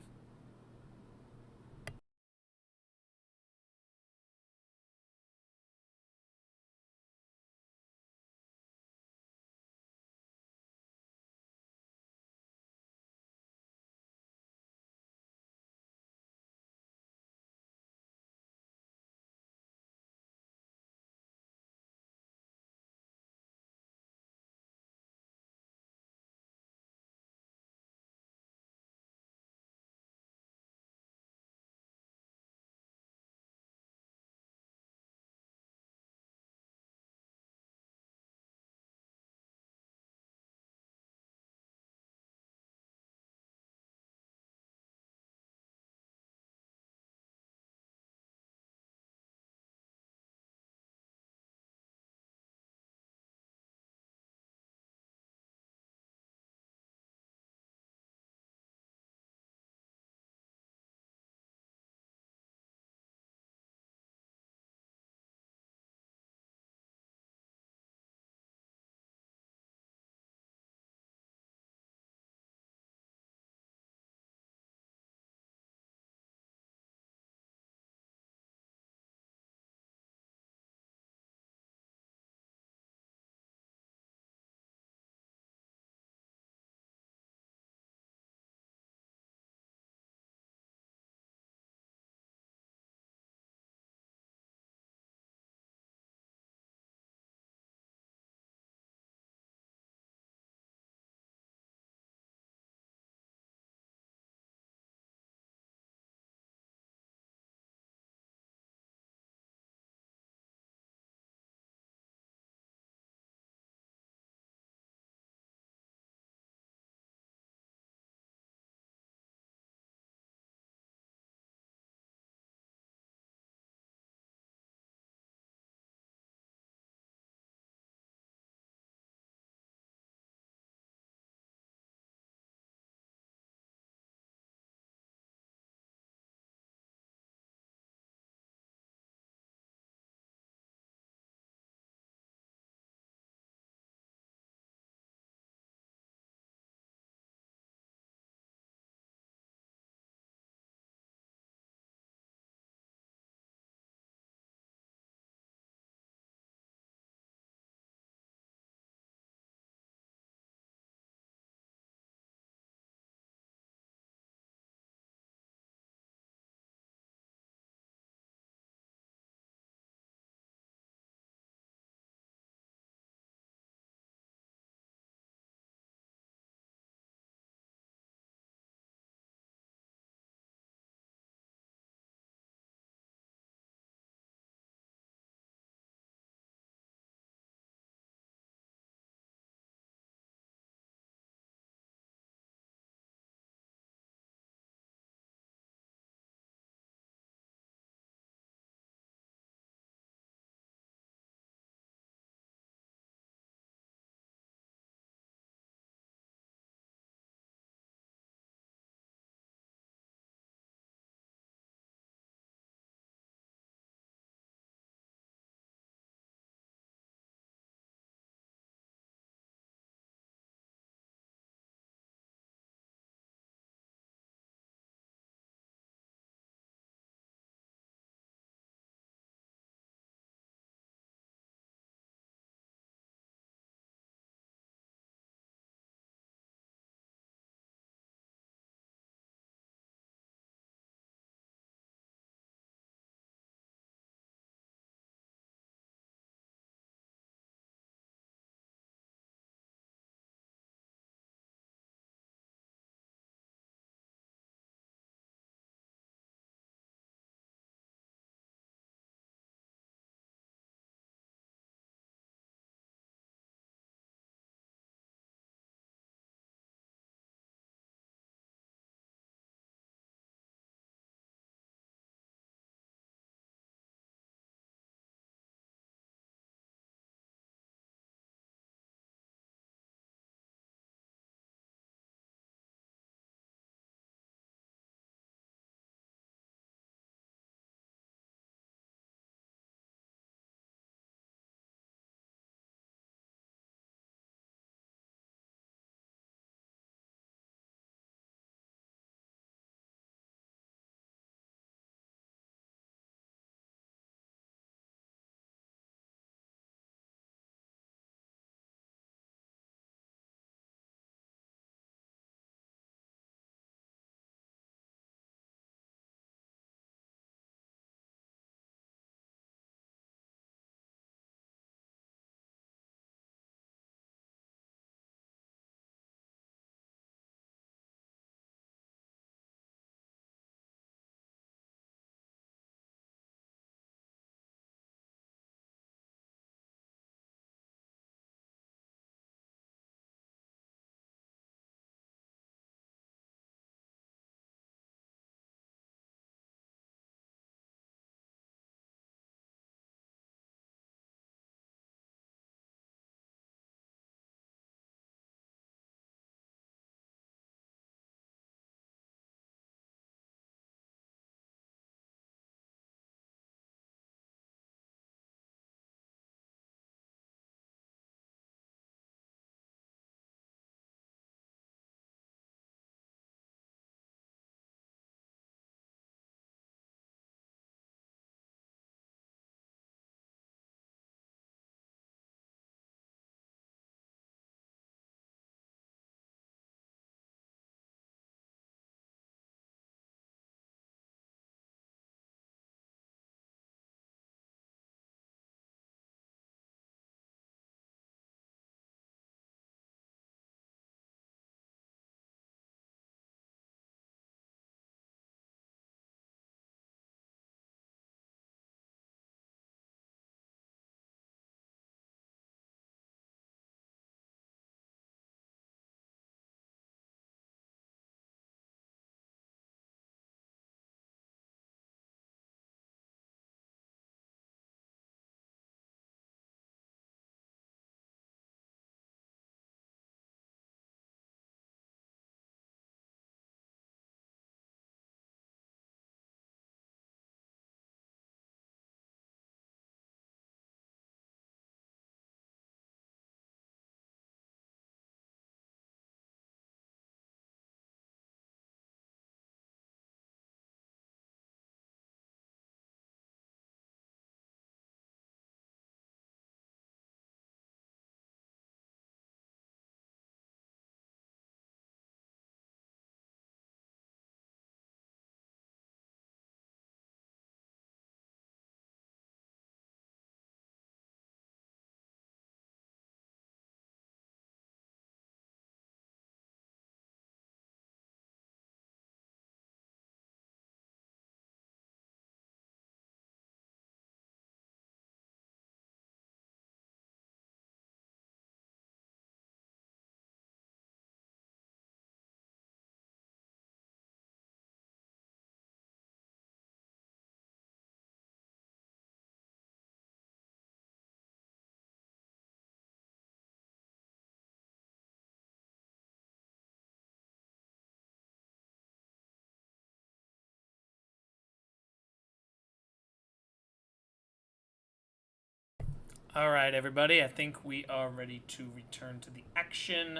All right, everybody. I think we are ready to return to the action.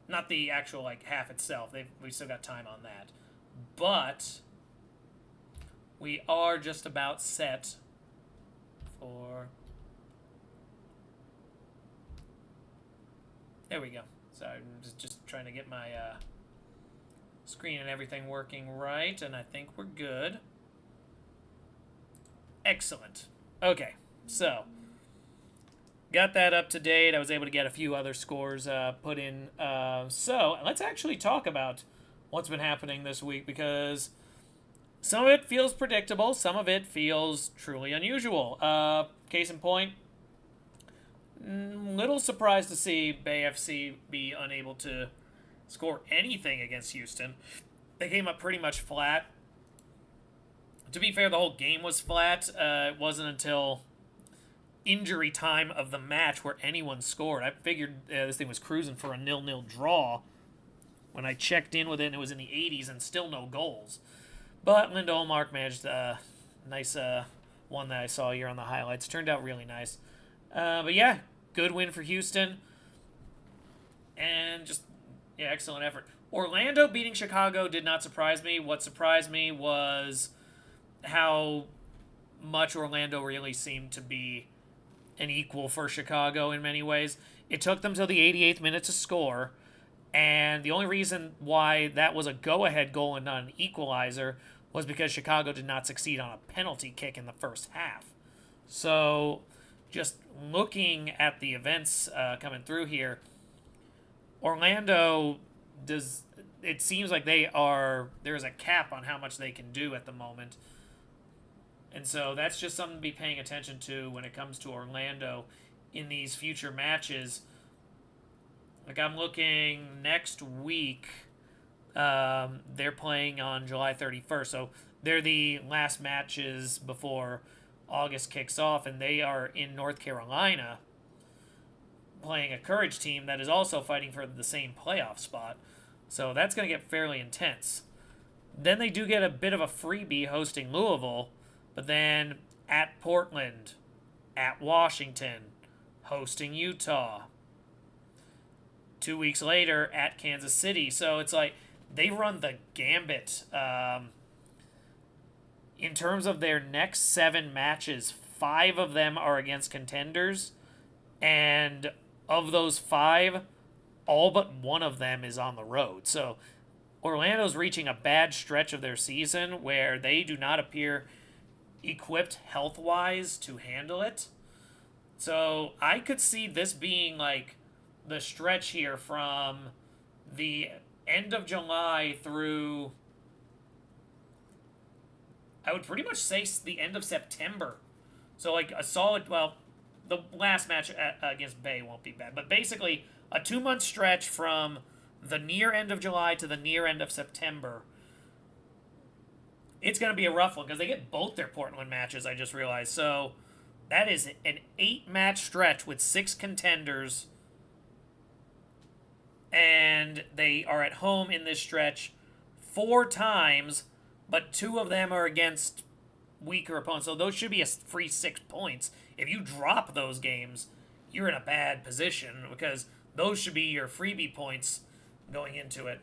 Not the actual like half itself. We still got time on that, but we are just about set for. There we go. So I'm just trying to get my screen and everything working right, and I think we're good. Excellent. Okay, so got that up to date. I was able to get a few other scores put in. So let's actually talk about what's been happening this week, because some of it feels predictable, some of it feels truly unusual. Case in point, little surprised to see Bay FC be unable to score anything against Houston. They came up pretty much flat. To be fair, the whole game was flat. It wasn't until injury time of the match where anyone scored. I figured this thing was cruising for a 0-0 draw when I checked in with it, and it was in the 80s and still no goals. But Linda Olmark managed a nice one that I saw here on the highlights. Turned out really nice. But yeah, good win for Houston. And just, yeah, excellent effort. Orlando beating Chicago did not surprise me. What surprised me was how much Orlando really seemed to be an equal for Chicago in many ways. It took them till the 88th minute to score, and the only reason why that was a go-ahead goal and not an equalizer was because Chicago did not succeed on a penalty kick in the first half. So, just looking at the events coming through here, Orlando does. It seems like there's a cap on how much they can do at the moment. And so that's just something to be paying attention to when it comes to Orlando in these future matches. Like, I'm looking next week, they're playing on July 31st. So they're the last matches before August kicks off, and they are in North Carolina playing a Courage team that is also fighting for the same playoff spot. So that's going to get fairly intense. Then they do get a bit of a freebie hosting Louisville, but then at Portland, at Washington, hosting Utah. 2 weeks later at Kansas City. So it's like they run the gambit. In terms of their next 7 matches, 5 of them are against contenders. And of those 5, all but one of them is on the road. So Orlando's reaching a bad stretch of their season where they do not appear equipped health-wise to handle it. So I could see this being like the stretch here from the end of July through, I would pretty much say, the end of September. So like a solid, well, the last match against Bay won't be bad, but basically a 2-month stretch from the near end of July to the near end of September. It's going to be a rough one because they get both their Portland matches, I just realized. So that is an 8-match stretch with 6 contenders. And they are at home in this stretch 4 times, but 2 of them are against weaker opponents. So those should be a free 6 points. If you drop those games, you're in a bad position because those should be your freebie points going into it.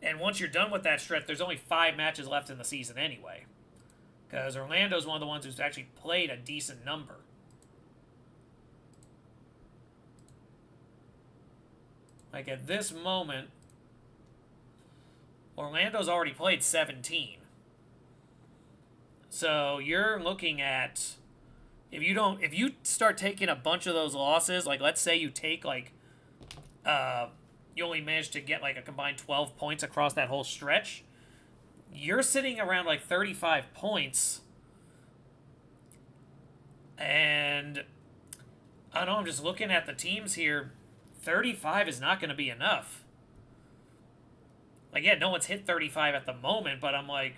And once you're done with that stretch, there's only 5 matches left in the season anyway. Because Orlando's one of the ones who's actually played a decent number. Like at this moment, Orlando's already played 17. So you're looking at, if you start taking a bunch of those losses, like let's say you take like, you only managed to get like a combined 12 points across that whole stretch, you're sitting around like 35 points. And I don't know, I'm just looking at the teams here. 35 is not going to be enough. Like, yeah, no one's hit 35 at the moment, but I'm like,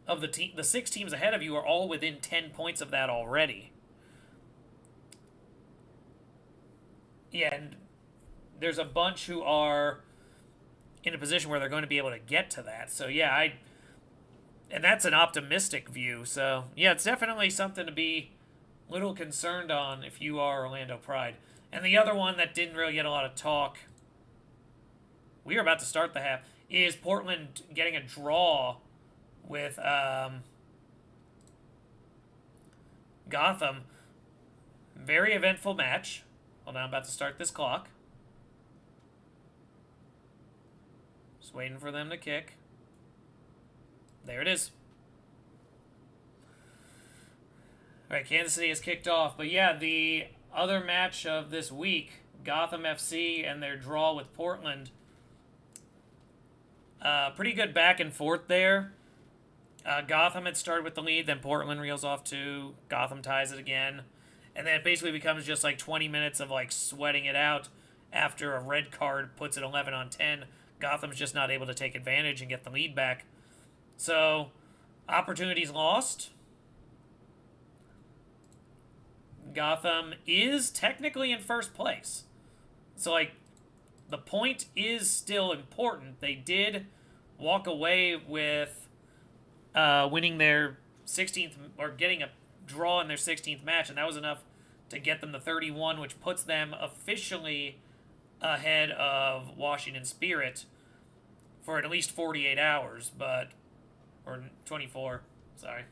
of the 6 teams ahead of you are all within 10 points of that already. Yeah, and there's a bunch who are in a position where they're going to be able to get to that. So, yeah, And that's an optimistic view. So, yeah, it's definitely something to be a little concerned on if you are Orlando Pride. And the other one that didn't really get a lot of talk, we are about to start the half, is Portland getting a draw with Gotham. Very eventful match. Hold on, I'm about to start this clock. Just waiting for them to kick. There it is. Alright, Kansas City has kicked off. But yeah, the other match of this week, Gotham FC and their draw with Portland. Pretty good back and forth there. Gotham had started with the lead, then Portland reels off 2. Gotham ties it again. And then it basically becomes just like 20 minutes of like sweating it out after a red card puts it 11-10. Gotham's just not able to take advantage and get the lead back. So, opportunities lost. Gotham is technically in first place. So, like, the point is still important. They did walk away with winning their 16th, or getting a draw in their 16th match, and that was enough to get them to 31, which puts them officially ahead of Washington Spirit for at least 48 hours, or 24, sorry.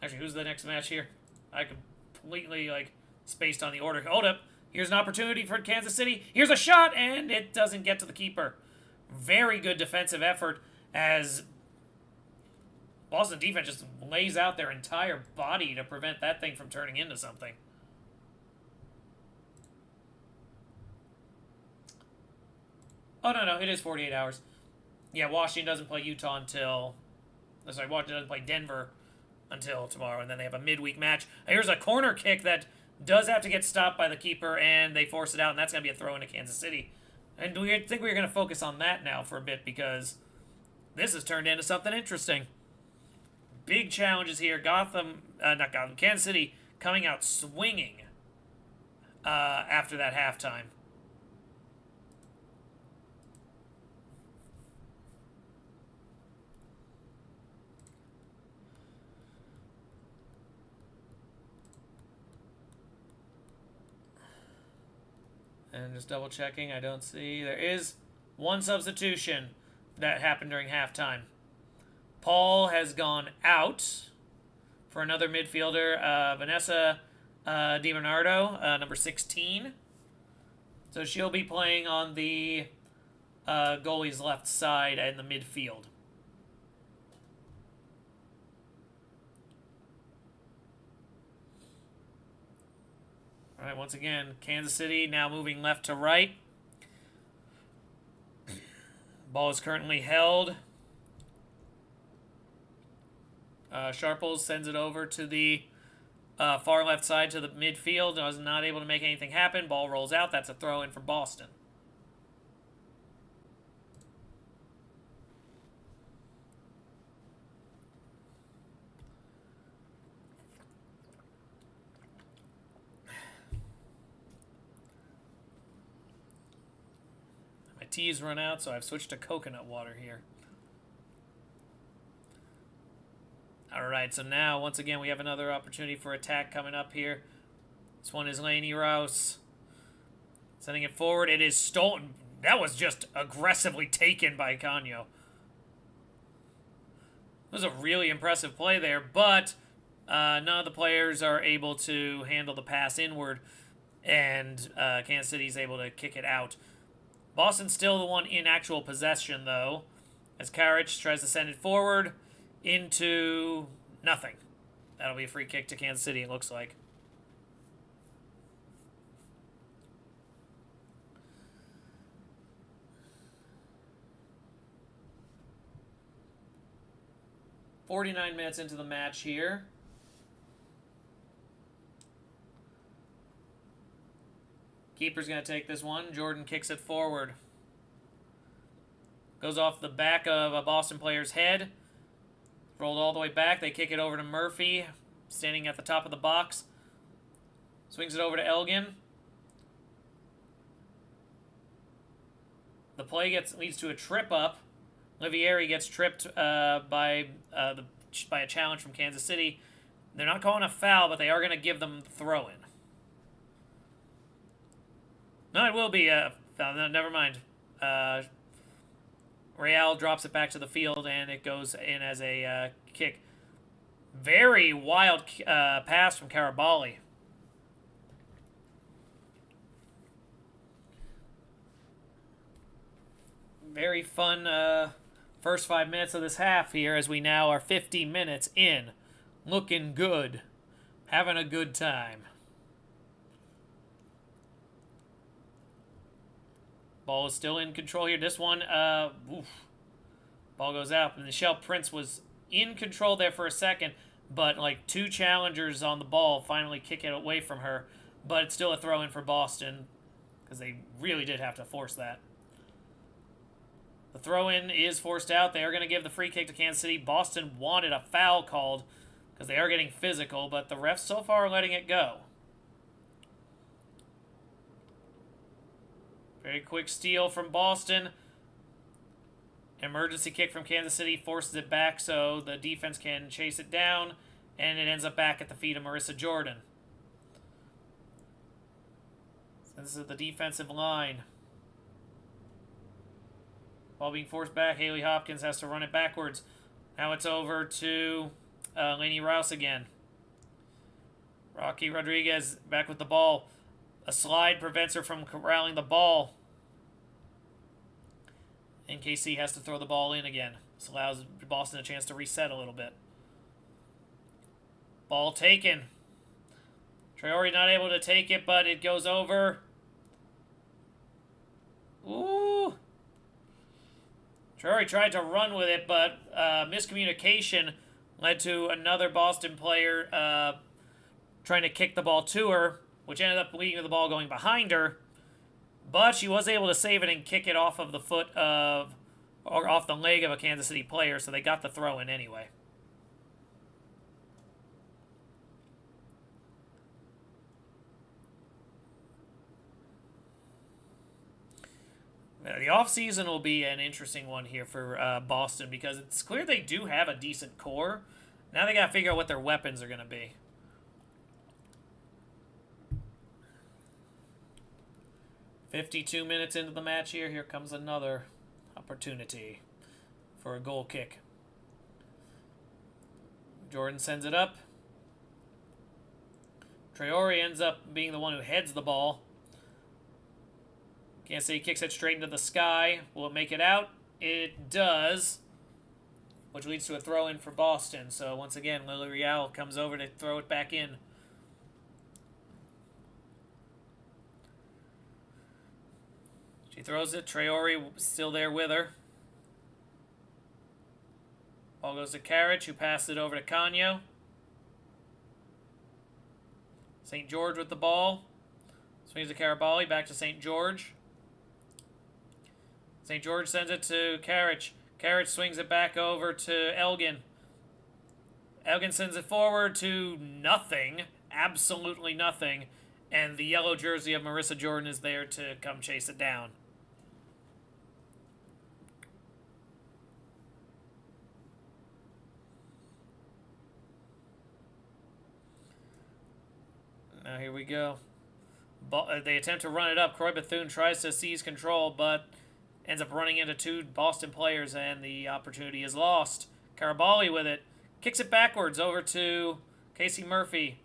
Actually, who's the next match here? I completely, spaced on the order. Hold up. Here's an opportunity for Kansas City. Here's a shot, and it doesn't get to the keeper. Very good defensive effort as Boston defense just lays out their entire body to prevent that thing from turning into something. Oh, no, it is 48 hours. Yeah, Washington doesn't play Utah until... Washington doesn't play Denver until tomorrow, and then they have a midweek match. Here's a corner kick that does have to get stopped by the keeper, and they force it out, and that's going to be a throw into Kansas City. And we think we're going to focus on that now for a bit, because this has turned into something interesting. Big challenges here. Kansas City coming out swinging after that halftime. And just double checking, I don't see. There is one substitution that happened during halftime. Paul has gone out for another midfielder, Vanessa DiBernardo, number 16. So she'll be playing on the goalie's left side in the midfield. All right, once again, Kansas City now moving left to right. Ball is currently held. Sharples sends it over to the far left side to the midfield. I was not able to make anything happen. Ball rolls out. That's a throw in for Boston. My tea's run out, so I've switched to coconut water here. Alright, so now, once again, we have another opportunity for attack coming up here. This one is Laney Rouse. Sending it forward. It is stolen. That was just aggressively taken by Canio. It was a really impressive play there, but none of the players are able to handle the pass inward, and Kansas City's able to kick it out. Boston's still the one in actual possession, though, as Karic tries to send it forward into nothing. That'll be a free kick to Kansas City, it looks like. "49 minutes into the match here. Keeper's going to take this one. Jordan kicks it forward. Goes off the back of a Boston player's head. Rolled all the way back. They kick it over to Murphy, standing at the top of the box. Swings it over to Elgin. The play leads to a trip up Olivieri gets tripped by a challenge from Kansas City. They're not calling a foul, but they are going to give them the throw-in. No, it will be a foul. No, never mind. Real drops it back to the field, and it goes in as a kick. Very wild pass from Carabali. Very fun first 5 minutes of this half here, as we now are 50 minutes in. Looking good. Having a good time. Ball is still in control here. This one, oof. Ball goes out. And Nichelle Prince was in control there for a second, but like two challengers on the ball finally kick it away from her. But it's still a throw-in for Boston, because they really did have to force that. The throw-in is forced out. They are going to give the free kick to Kansas City. Boston wanted a foul called because they are getting physical, but the refs so far are letting it go. Very quick steal from Boston. Emergency kick from Kansas City forces it back so the defense can chase it down, and it ends up back at the feet of Marissa Jordan. So this is the defensive line. Ball being forced back, Haley Hopkins has to run it backwards. Now it's over to Lainey Rouse again. Rocky Rodriguez back with the ball. A slide prevents her from corralling the ball. And KC has to throw the ball in again. This allows Boston a chance to reset a little bit. Ball taken. Traore not able to take it, but it goes over. Ooh. Traore tried to run with it, but miscommunication led to another Boston player trying to kick the ball to her, which ended up leading to the ball going behind her. But she was able to save it and kick it off of the foot of, or off the leg of a Kansas City player, so they got the throw in anyway. The offseason will be an interesting one here for Boston, because it's clear they do have a decent core. Now they got to figure out what their weapons are going to be. "52 minutes into the match here. Here comes another opportunity for a goal kick. Jordan sends it up. Traore ends up being the one who heads the ball. Kansas City kicks it straight into the sky. Will it make it out? It does, which leads to a throw-in for Boston. So once again, Lily Real comes over to throw it back in. She throws it. Traore still there with her. Ball goes to Karic, who passed it over to Canio. St. George with the ball. Swings to Carabali, back to St. George. St. George sends it to Karic. Karic swings it back over to Elgin. Elgin sends it forward to nothing. Absolutely nothing. And the yellow jersey of Marissa Jordan is there to come chase it down. Now here we go. They attempt to run it up. Croy Bethune tries to seize control, but ends up running into two Boston players, and the opportunity is lost. Carabali with it. Kicks it backwards over to Casey Murphy.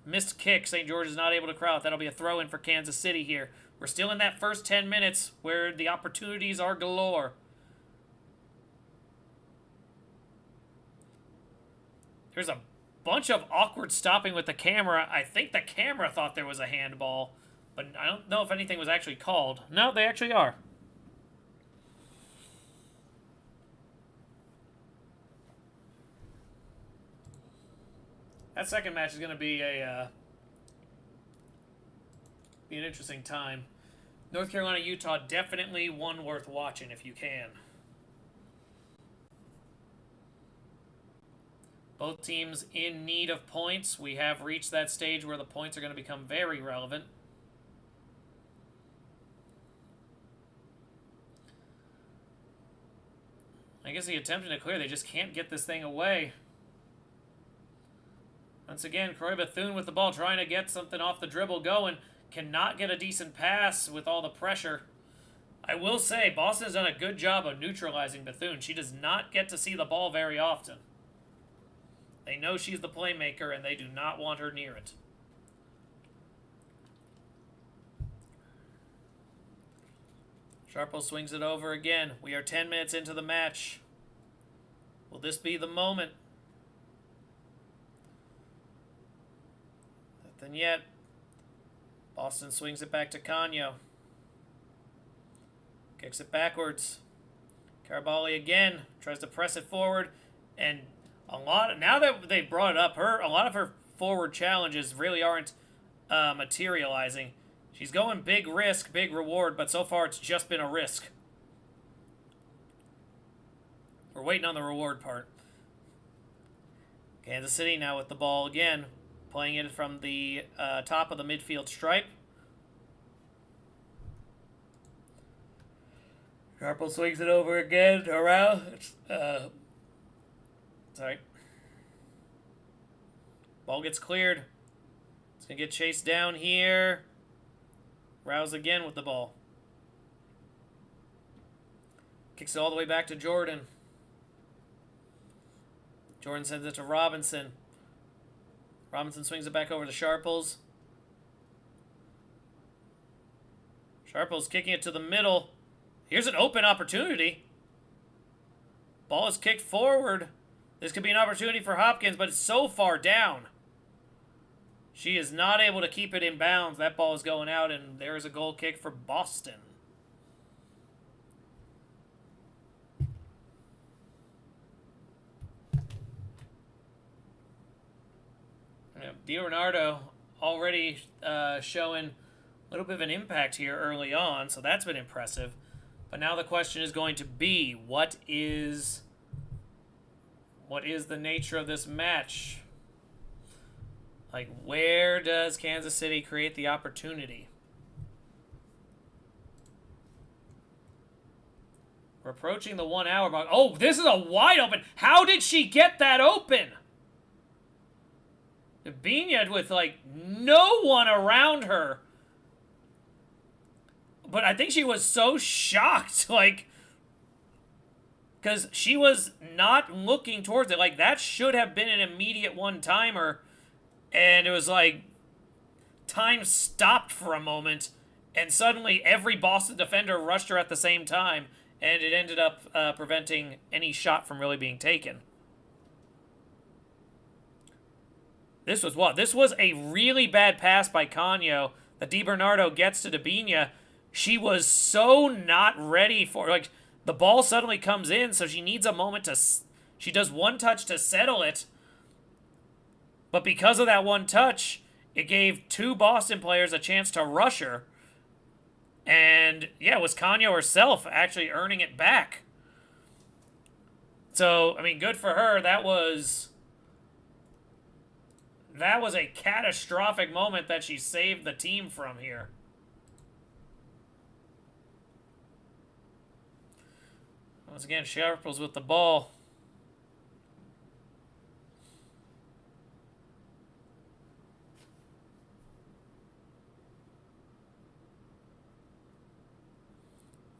Missed kick. St. George is not able to crowd. That'll be a throw-in for Kansas City here. We're still in that first 10 minutes where the opportunities are galore. There's a bunch of awkward stopping with the camera. I think the camera thought there was a handball, but I don't know if anything was actually called. No, they actually are. That second match is going to be an interesting time. North Carolina, Utah, definitely one worth watching if you can. Both teams in need of points. We have reached that stage where the points are going to become very relevant. I guess he attempted to clear. They just can't get this thing away. Once again, Croy Bethune with the ball, trying to get something off the dribble going. Cannot get a decent pass with all the pressure. I will say, Boston has done a good job of neutralizing Bethune. She does not get to see the ball very often. They know she's the playmaker, and they do not want her near it. Sharple swings it over again. We are 10 minutes into the match. Will this be the moment? Nothing yet. Boston swings it back to Canio. Kicks it backwards. Carabali again tries to press it forward, and now that they've brought it up, a lot of her forward challenges really aren't materializing. She's going big risk, big reward, but so far it's just been a risk. We're waiting on the reward part. Kansas City now with the ball again, playing it from the top of the midfield stripe. Sharple swings it over again, around. Sorry. Ball gets cleared. It's going to get chased down here. Rouse again with the ball. Kicks it all the way back to Jordan. Jordan sends it to Robinson. Robinson swings it back over to Sharples. Sharples kicking it to the middle. Here's an open opportunity. Ball is kicked forward. This could be an opportunity for Hopkins, but it's so far down. She is not able to keep it in bounds. That ball is going out, and there is a goal kick for Boston. DiRenardo already showing a little bit of an impact here early on, so that's been impressive. But now the question is going to be, what is the nature of this match? Like, where does Kansas City create the opportunity? We're approaching the 1 hour mark. Oh, this is a wide open. How did she get that open? Binya with, like, no one around her. But I think she was so shocked, like, because she was not looking towards it. Like, that should have been an immediate one-timer. And it was like, time stopped for a moment, and suddenly every Boston defender rushed her at the same time, and it ended up preventing any shot from really being taken. This was what? This was a really bad pass by Canio that DiBernardo gets to Debinha. She was so not ready for, like, the ball suddenly comes in, so she needs a moment to, she does one touch to settle it. But because of that one touch, it gave two Boston players a chance to rush her. And, yeah, it was Canio herself actually earning it back. So, I mean, good for her. That was a catastrophic moment that she saved the team from here. Once again, Sharples with the ball.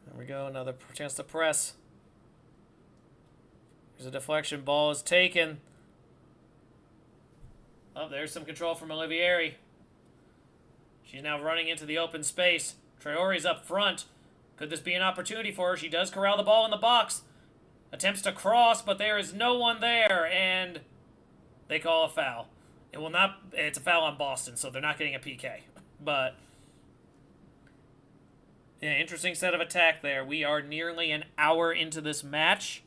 There we go, another chance to press. There's a deflection, ball is taken. Oh, there's some control from Olivieri. She's now running into the open space. Traore's up front. Could this be an opportunity for her? She does corral the ball in the box. Attempts to cross, but there is no one there, and they call a foul. It will not. It's a foul on Boston, so they're not getting a PK. But yeah, interesting set of attack there. We are nearly an hour into this match,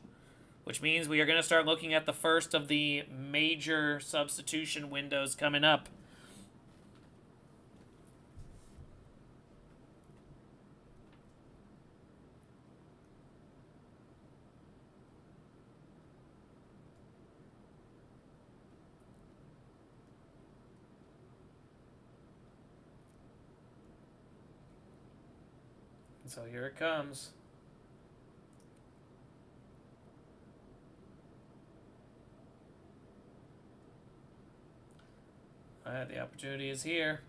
which means we are going to start looking at the first of the major substitution windows coming up. So here it comes. The opportunity is here.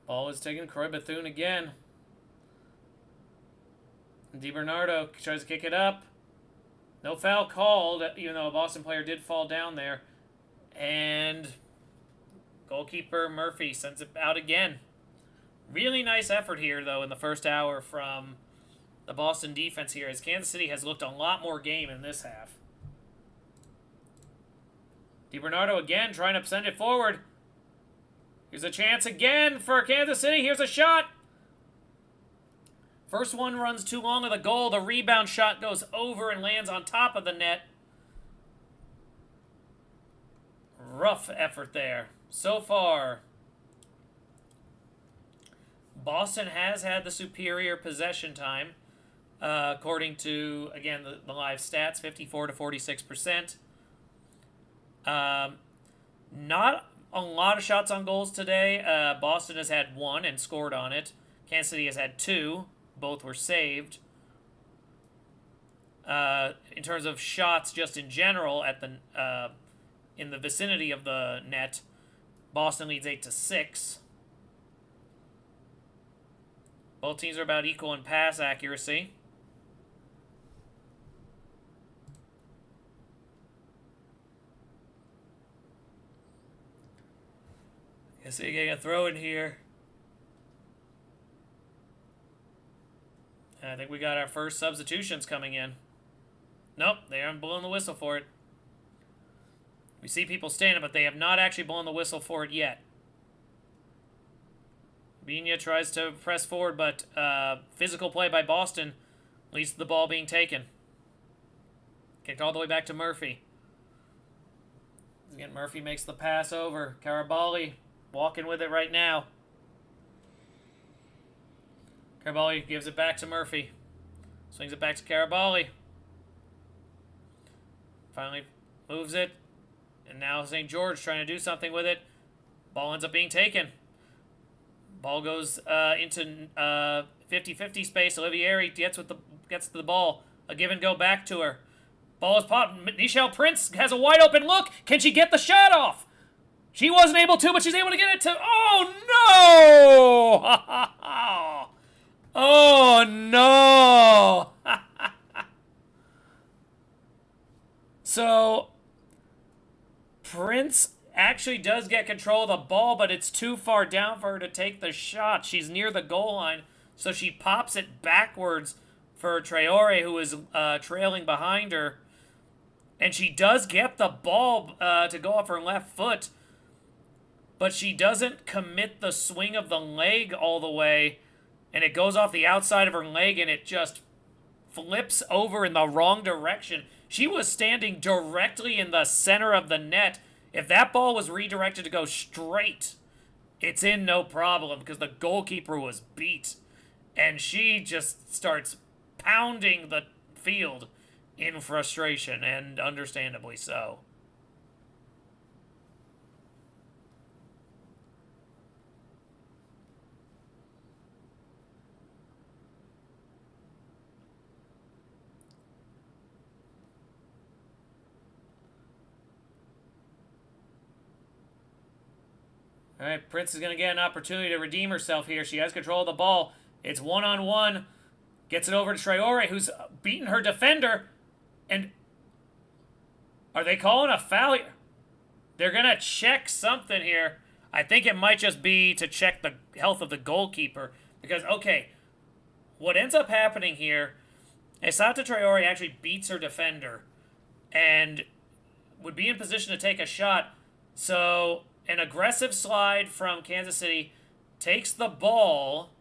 Ball is taken. Croy Bethune again. DiBernardo tries to kick it up. No foul called, even though a Boston player did fall down there. And goalkeeper Murphy sends it out again. Really nice effort here, though, in the first hour from the Boston defense here, as Kansas City has looked a lot more game in this half. DiBernardo again trying to send it forward. Here's a chance again for Kansas City. Here's a shot. First one runs too long of the goal. The rebound shot goes over and lands on top of the net. Rough effort there. So far, Boston has had the superior possession time, according to, again, the live stats, 54 to 46%. Not a lot of shots on goals today. Boston has had 1 and scored on it. Kansas City has had 2. Both were saved. In terms of shots just in general at the in the vicinity of the net, Boston leads 8-6. Both teams are about equal in pass accuracy. Guess they're getting a throw in here. And I think we got our first substitutions coming in. Nope, they aren't blowing the whistle for it. We see people standing, but they have not actually blown the whistle for it yet. Vigna tries to press forward, but physical play by Boston leads to the ball being taken. Kicked all the way back to Murphy. Again, Murphy makes the pass over. Carabali walking with it right now. Carabali gives it back to Murphy. Swings it back to Carabali. Finally moves it. And now St. George trying to do something with it. Ball ends up being taken. Ball goes into 50-50 space. Olivieri gets to the ball. A give and go back to her. Ball is popped. Nichelle Prince has a wide open look. Can she get the shot off? She wasn't able to, but she's able to get it to... Oh, no! Oh, no! So, Prince actually does get control of the ball, but it's too far down for her to take the shot. She's near the goal line, so she pops it backwards for Traore, who is trailing behind her. And she does get the ball to go off her left foot, but she doesn't commit the swing of the leg all the way, and it goes off the outside of her leg, and it just flips over in the wrong direction. She was standing directly in the center of the net. If that ball was redirected to go straight, it's in no problem because the goalkeeper was beat. And she just starts pounding the field in frustration, and understandably so. All right, Prince is going to get an opportunity to redeem herself here. She has control of the ball. It's one-on-one. Gets it over to Traore, who's beaten her defender. And are they calling a foul here? They're going to check something here. I think it might just be to check the health of the goalkeeper. Because, okay, what ends up happening here is Sata Traore actually beats her defender and would be in position to take a shot. So an aggressive slide from Kansas City takes the ball.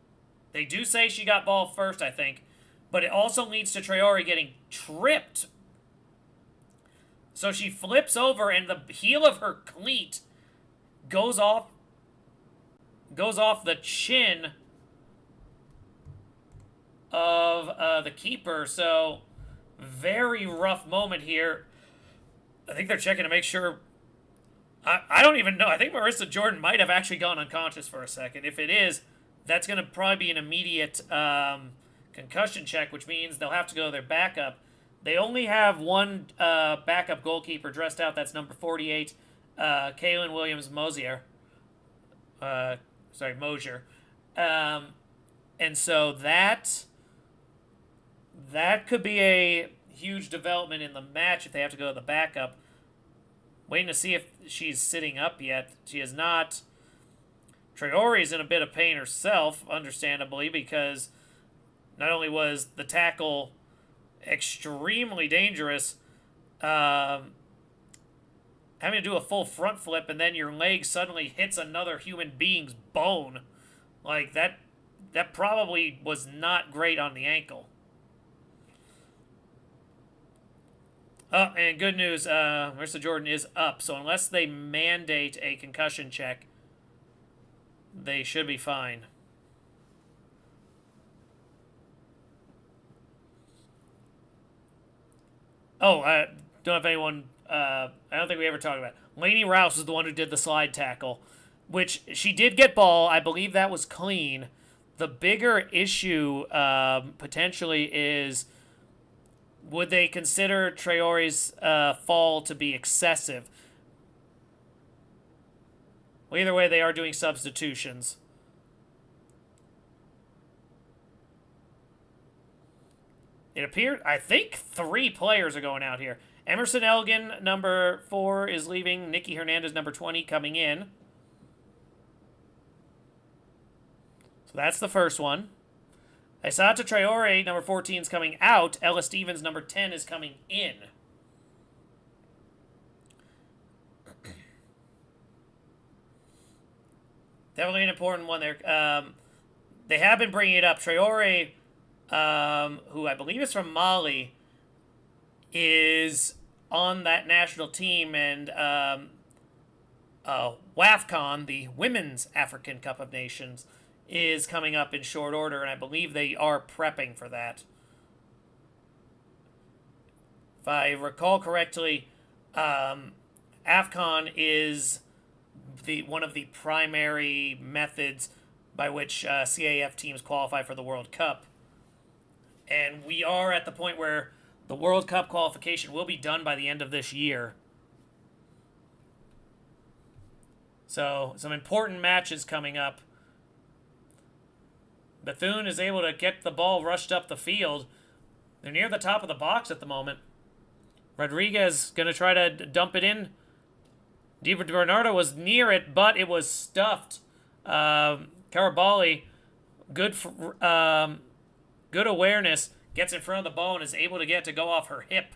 They do say she got ball first, I think. But it also leads to Traore getting tripped. So she flips over, and the heel of her cleat goes off the chin of the keeper. So very rough moment here. I think they're checking to make sure. I don't even know. I think Marissa Jordan might have actually gone unconscious for a second. If it is, that's going to probably be an immediate concussion check, which means they'll have to go to their backup. They only have one backup goalkeeper dressed out. That's number 48, Kaylin Williams-Mosier. Mosier. And so that could be a huge development in the match if they have to go to the backup. Waiting to see if she's sitting up yet. She is not. Traore's in a bit of pain herself, understandably, because not only was the tackle extremely dangerous, having to do a full front flip and then your leg suddenly hits another human being's bone. Like, that probably was not great on the ankle. Oh, and good news, Marissa Jordan is up, so unless they mandate a concussion check, they should be fine. Oh, I don't have anyone, I don't think we ever talked about it. Lainey Rouse is the one who did the slide tackle, which she did get ball. I believe that was clean. The bigger issue, potentially, is would they consider Traore's fall to be excessive? Well, either way, they are doing substitutions. It appeared, I think 3 players are going out here. Emerson Elgin, number 4, is leaving. Nikki Hernandez, number 20, coming in. So that's the first one. Aisata Traore, number 14, is coming out. Ella Stevens, number 10, is coming in. Definitely an important one there. They have been bringing it up. Traore, who I believe is from Mali, is on that national team, and WAFCON, the Women's African Cup of Nations, is coming up in short order, and I believe they are prepping for that. If I recall correctly, AFCON is one of the primary methods by which CAF teams qualify for the World Cup. And we are at the point where the World Cup qualification will be done by the end of this year. So, some important matches coming up. Bethune is able to get the ball rushed up the field. They're near the top of the box at the moment. Rodriguez going to try to dump it in. Di Bernardo was near it, but it was stuffed. Carabali, good awareness, gets in front of the ball and is able to get it to go off her hip.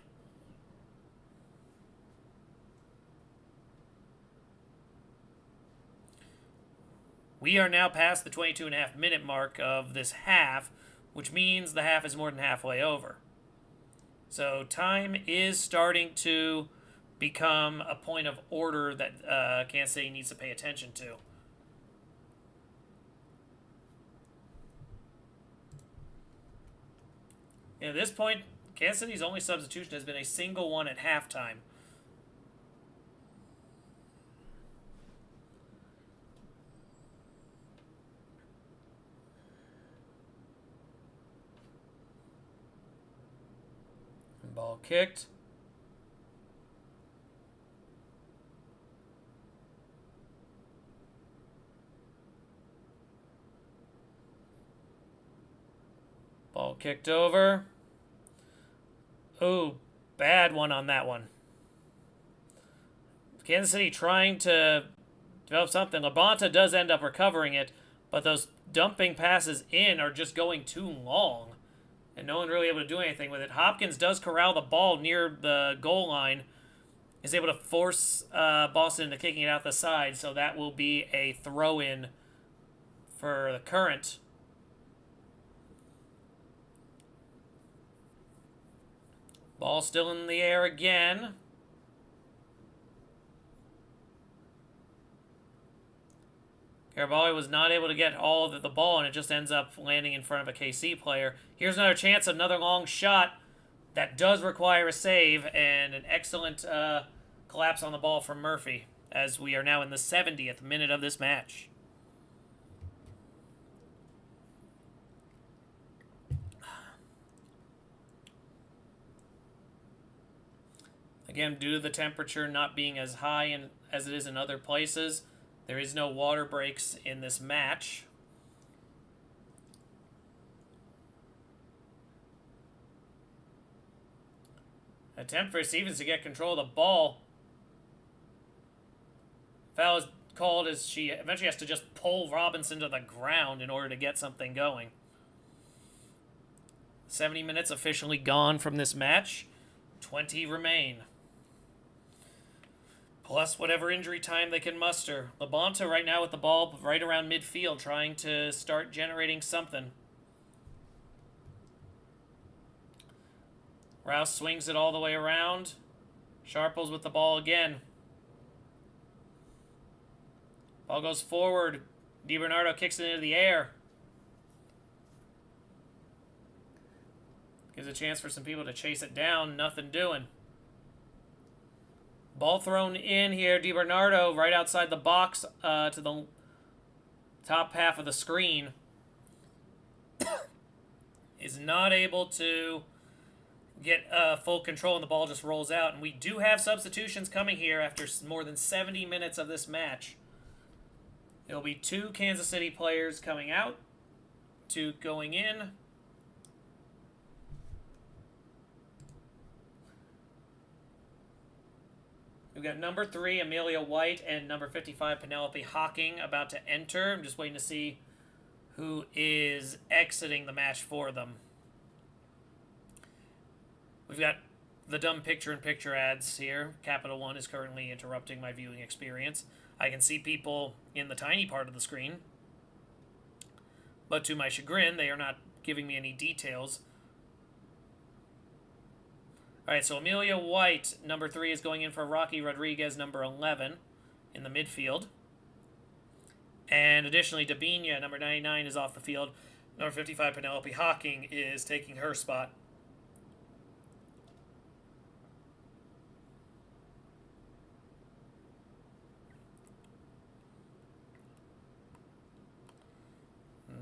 We are now past the 22.5-minute mark of this half, which means the half is more than halfway over. So time is starting to become a point of order that Kansas City needs to pay attention to. And at this point, Kansas City's only substitution has been a single one at halftime. Ball kicked. Ball kicked over. Oh, bad one on that one. Kansas City trying to develop something. Labonta does end up recovering it, but those dumping passes in are just going too long. And no one really able to do anything with it. Hopkins does corral the ball near the goal line. Is able to force Boston into kicking it out the side. So that will be a throw-in for the Current. Ball still in the air again. Carabali was not able to get all of the ball, and it just ends up landing in front of a KC player. Here's another chance, another long shot that does require a save, and an excellent collapse on the ball from Murphy, as we are now in the 70th minute of this match. Again, due to the temperature not being as high as it is in other places, there is no water breaks in this match. Attempt for Stevens to get control of the ball. Foul is called as she eventually has to just pull Robinson to the ground in order to get something going. 70 minutes officially gone from this match. 20 remain. Plus whatever injury time they can muster. Labonta right now with the ball right around midfield, trying to start generating something. Rouse swings it all the way around. Sharples with the ball again. Ball goes forward. DiBernardo kicks it into the air. Gives a chance for some people to chase it down. Nothing doing. Ball thrown in here. DiBernardo right outside the box to the top half of the screen. Is not able to get full control, and the ball just rolls out. And we do have substitutions coming here after more than 70 minutes of this match. There'll be 2 Kansas City players coming out, 2 going in. We've got number 3, Amelia White, and number 55, Penelope Hocking, about to enter. I'm just waiting to see who is exiting the match for them. We've got the dumb picture-in-picture ads here. Capital One is currently interrupting my viewing experience. I can see people in the tiny part of the screen, but to my chagrin, they are not giving me any details. All right, so Amelia White, number 3, is going in for Rocky Rodriguez, number 11, in the midfield. And additionally, Dabinia, number 99, is off the field. Number 55, Penelope Hocking, is taking her spot.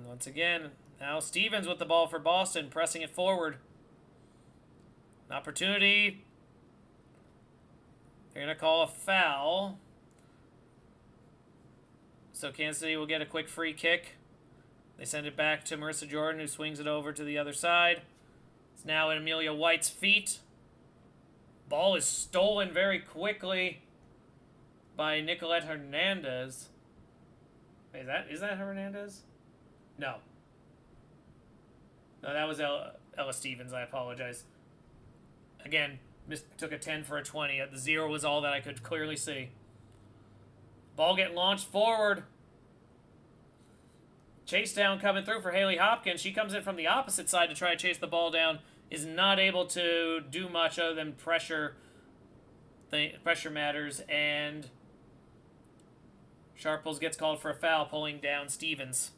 Once again, now Stevens with the ball for Boston, pressing it forward. An opportunity. They're going to call a foul. So Kansas City will get a quick free kick. They send it back to Marissa Jordan, who swings it over to the other side. It's now at Amelia White's feet. Ball is stolen very quickly by Nicolette Hernandez. Wait, is that Hernandez? No. No, that was Ella Stevens. I apologize. Again, took a 10 for a 20. The 0 was all that I could clearly see. Ball getting launched forward. Chase down coming through for Haley Hopkins. She comes in from the opposite side to try to chase the ball down. Is not able to do much other than pressure matters. And Sharples gets called for a foul, pulling down Stevens.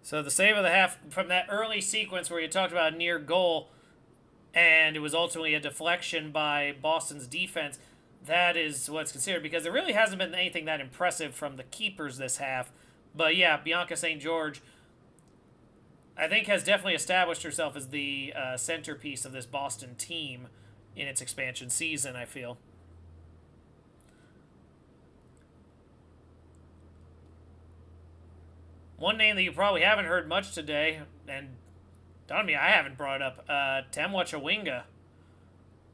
So the save of the half from that early sequence where you talked about a near goal, and it was ultimately a deflection by Boston's defense, that is what's considered, because there really hasn't been anything that impressive from the keepers this half. But yeah, Bianca St. George, I think, has definitely established herself as the centerpiece of this Boston team in its expansion season, I feel. One name that you probably haven't heard much today, and don't me, I haven't brought up, Temwa Chawinga.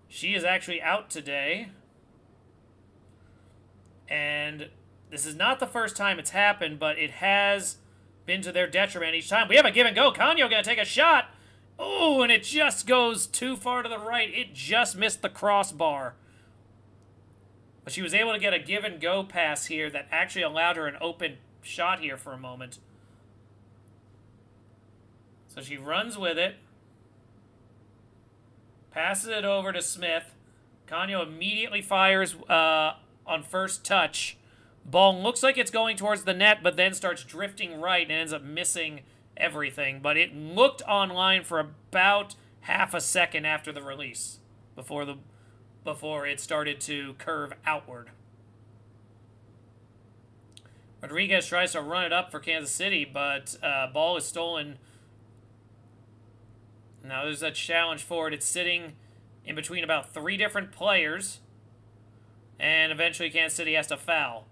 She is actually out today. And this is not the first time it's happened, but it has been to their detriment each time. We have a give and go. Kanyo going to take a shot. Oh, and it just goes too far to the right. It just missed the crossbar. But she was able to get a give and go pass here that actually allowed her an open shot here for a moment. So she runs with it. Passes it over to Smith. Kanyo immediately fires on first touch. Ball looks like it's going towards the net, but then starts drifting right and ends up missing everything. But it looked online for about half a second after the release. before it started to curve outward. Rodriguez tries to run it up for Kansas City, but ball is stolen. Now there's a challenge for it. It's sitting in between about 3 different players, and eventually Kansas City has to foul.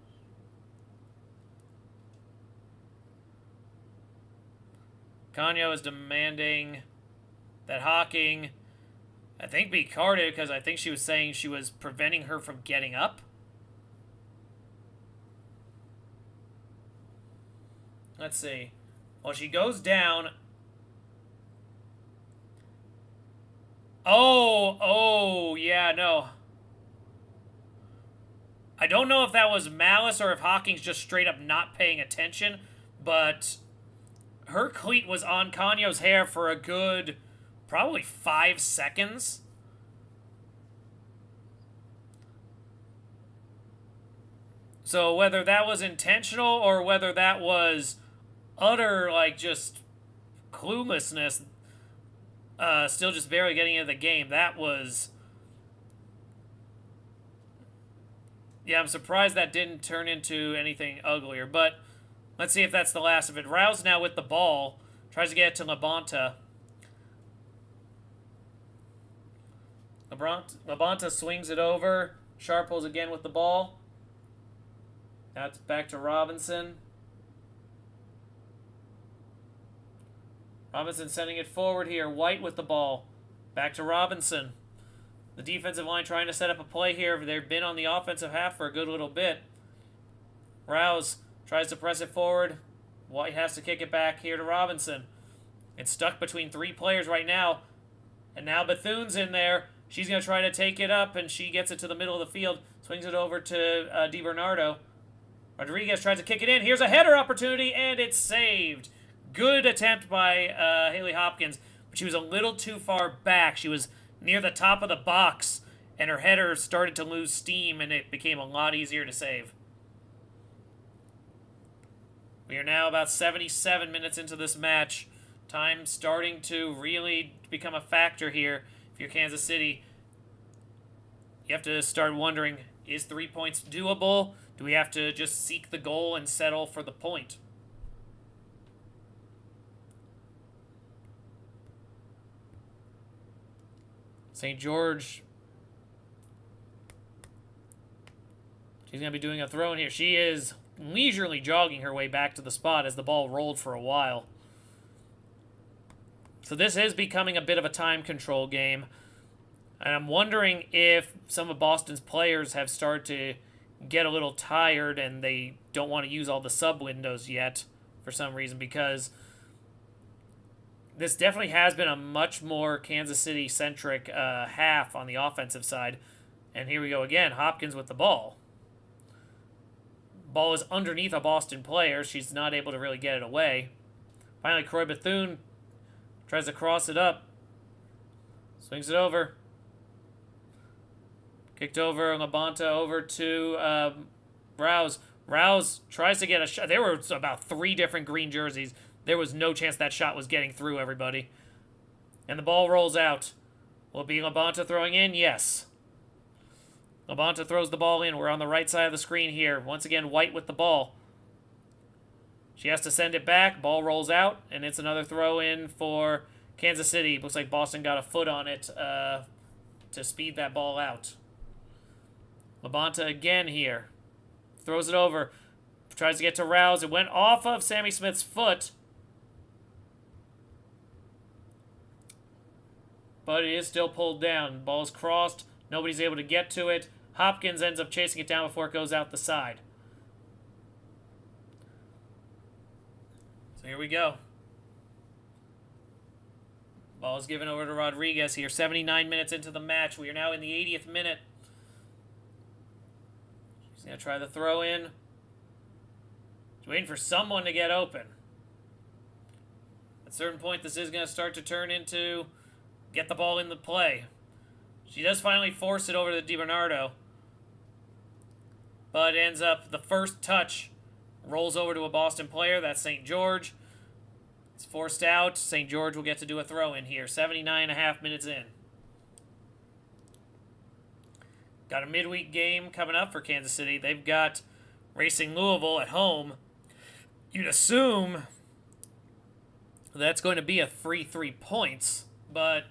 Canio is demanding that Hocking, I think, be carded because I think she was saying she was preventing her from getting up. Let's see. Well, she goes down. Oh, yeah, no. I don't know if that was malice or if Hocking's just straight up not paying attention, but her cleat was on Canio's hair for a good probably 5 seconds. So whether that was intentional or whether that was utter, like, just cluelessness, still just barely getting into the game, that was... Yeah, I'm surprised that didn't turn into anything uglier, but let's see if that's the last of it. Rouse now with the ball. Tries to get it to Labonta. Labonta swings it over. Sharples again with the ball. Now it's back to Robinson. Robinson sending it forward here. White with the ball. Back to Robinson. The defensive line trying to set up a play here. They've been on the offensive half for a good little bit. Rouse tries to press it forward. White has to kick it back here to Robinson. It's stuck between 3 players right now. And now Bethune's in there. She's going to try to take it up, and she gets it to the middle of the field. Swings it over to DiBernardo. Rodriguez tries to kick it in. Here's a header opportunity, and it's saved. Good attempt by Haley Hopkins, but she was a little too far back. She was near the top of the box, and her header started to lose steam, and it became a lot easier to save. We are now about 77 minutes into this match. Time starting to really become a factor here. If you're Kansas City, you have to start wondering, is 3 points doable? Do we have to just seek the goal and settle for the point? St. George. She's going to be doing a throw in here. She is leisurely jogging her way back to the spot as the ball rolled for a while. So this is becoming a bit of a time control game. And I'm wondering if some of Boston's players have started to get a little tired and they don't want to use all the sub windows yet for some reason, because this definitely has been a much more Kansas City-centric half on the offensive side. And here we go again. Hopkins with the ball. Ball is underneath a Boston player. She's not able to really get it away. Finally, Croy Bethune tries to cross it up. Swings it over. Kicked over. Labonta over to Rouse. Rouse tries to get a shot. There were about 3 different green jerseys. There was no chance that shot was getting through, everybody. And the ball rolls out. Will it be Labonta throwing in? Yes. Labonta throws the ball in. We're on the right side of the screen here. Once again, White with the ball. She has to send it back. Ball rolls out, and it's another throw in for Kansas City. Looks like Boston got a foot on it to speed that ball out. Labonta again here. Throws it over. Tries to get to Rouse. It went off of Sammy Smith's foot. But it is still pulled down. Ball's crossed. Nobody's able to get to it. Hopkins ends up chasing it down before it goes out the side. So here we go. Ball is given over to Rodriguez here. 79 minutes into the match. We are now in the 80th minute. She's going to try the throw in. She's waiting for someone to get open. At a certain point, this is going to start to turn into get the ball in the play. She does finally force it over to DiBernardo. But ends up the first touch. Rolls over to a Boston player. That's St. George. It's forced out. St. George will get to do a throw in here. 79.5 minutes in. Got a midweek game coming up for Kansas City. They've got Racing Louisville at home. You'd assume that's going to be a free 3 points, but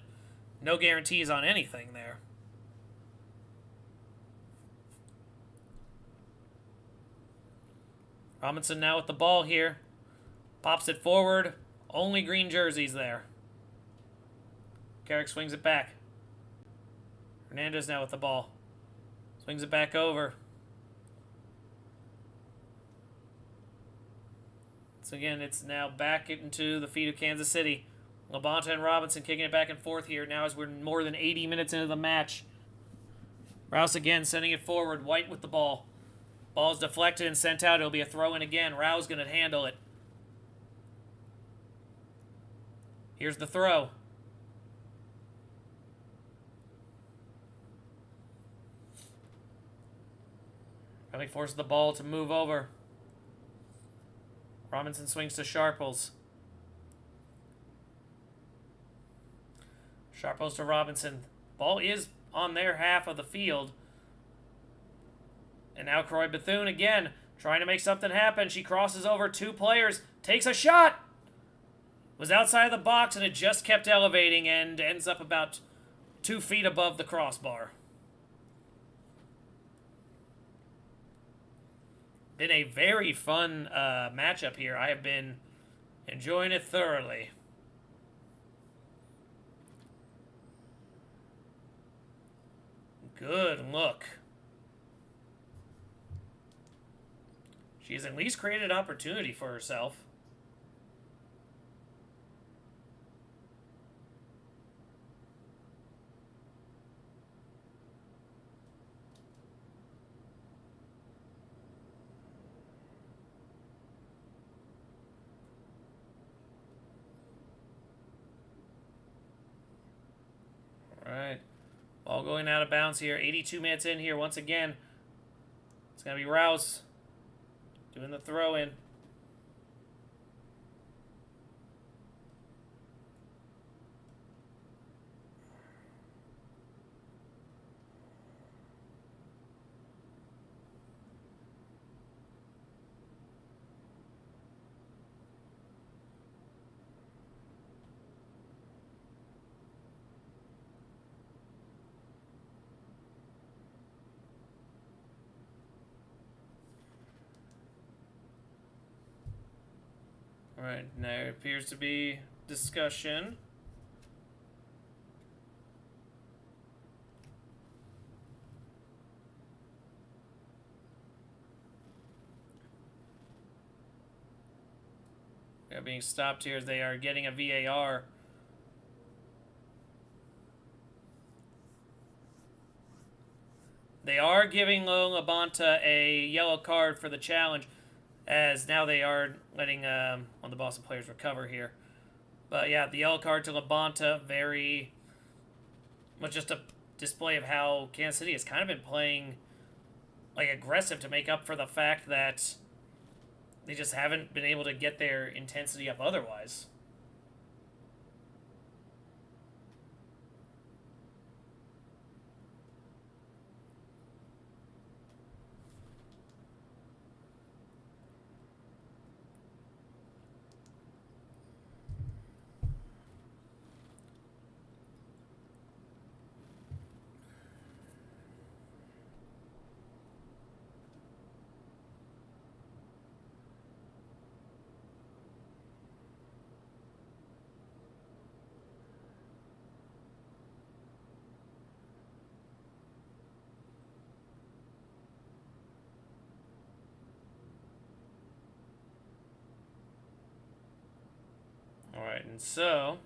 no guarantees on anything there. Robinson now with the ball here. Pops it forward. Only green jerseys there. Carrick swings it back. Hernandez now with the ball. Swings it back over. So again, it's now back into the feet of Kansas City. Labonte and Robinson kicking it back and forth here now as we're more than 80 minutes into the match. Rouse again sending it forward. White with the ball. Ball's deflected and sent out. It'll be a throw-in again. Rouse going to handle it. Here's the throw. Really forces the ball to move over. Robinson swings to Sharples. Sharples to Robinson. Ball is on their half of the field. And now Croy Bethune again, trying to make something happen. She crosses over 2 players, takes a shot. Was outside of the box and it just kept elevating and ends up about 2 feet above the crossbar. Been a very fun matchup here. I have been enjoying it thoroughly. Good look. She's at least created opportunity for herself. Alright. Ball going out of bounds here. 82 minutes in here once again. It's going to be Rouse doing the throw-in. Alright, now there appears to be discussion. They're being stopped here as they are getting a VAR. They are giving Labonte a yellow card for the challenge, as now they are letting one of the Boston players recover here. But yeah, the yellow card to Labonte, very much just a display of how Kansas City has kind of been playing like aggressive to make up for the fact that they just haven't been able to get their intensity up otherwise. Alright, and so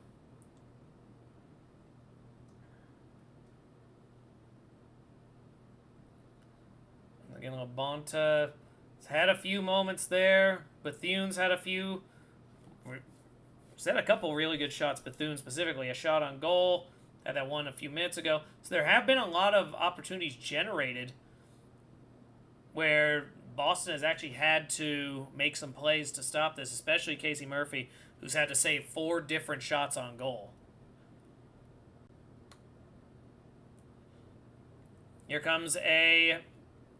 again, Labonte has had a few moments there. Bethune's had a few. He's had a couple really good shots, Bethune specifically. A shot on goal. Had that one a few minutes ago. So there have been a lot of opportunities generated where Boston has actually had to make some plays to stop this, especially Casey Murphy, who's had to save 4 different shots on goal. Here comes a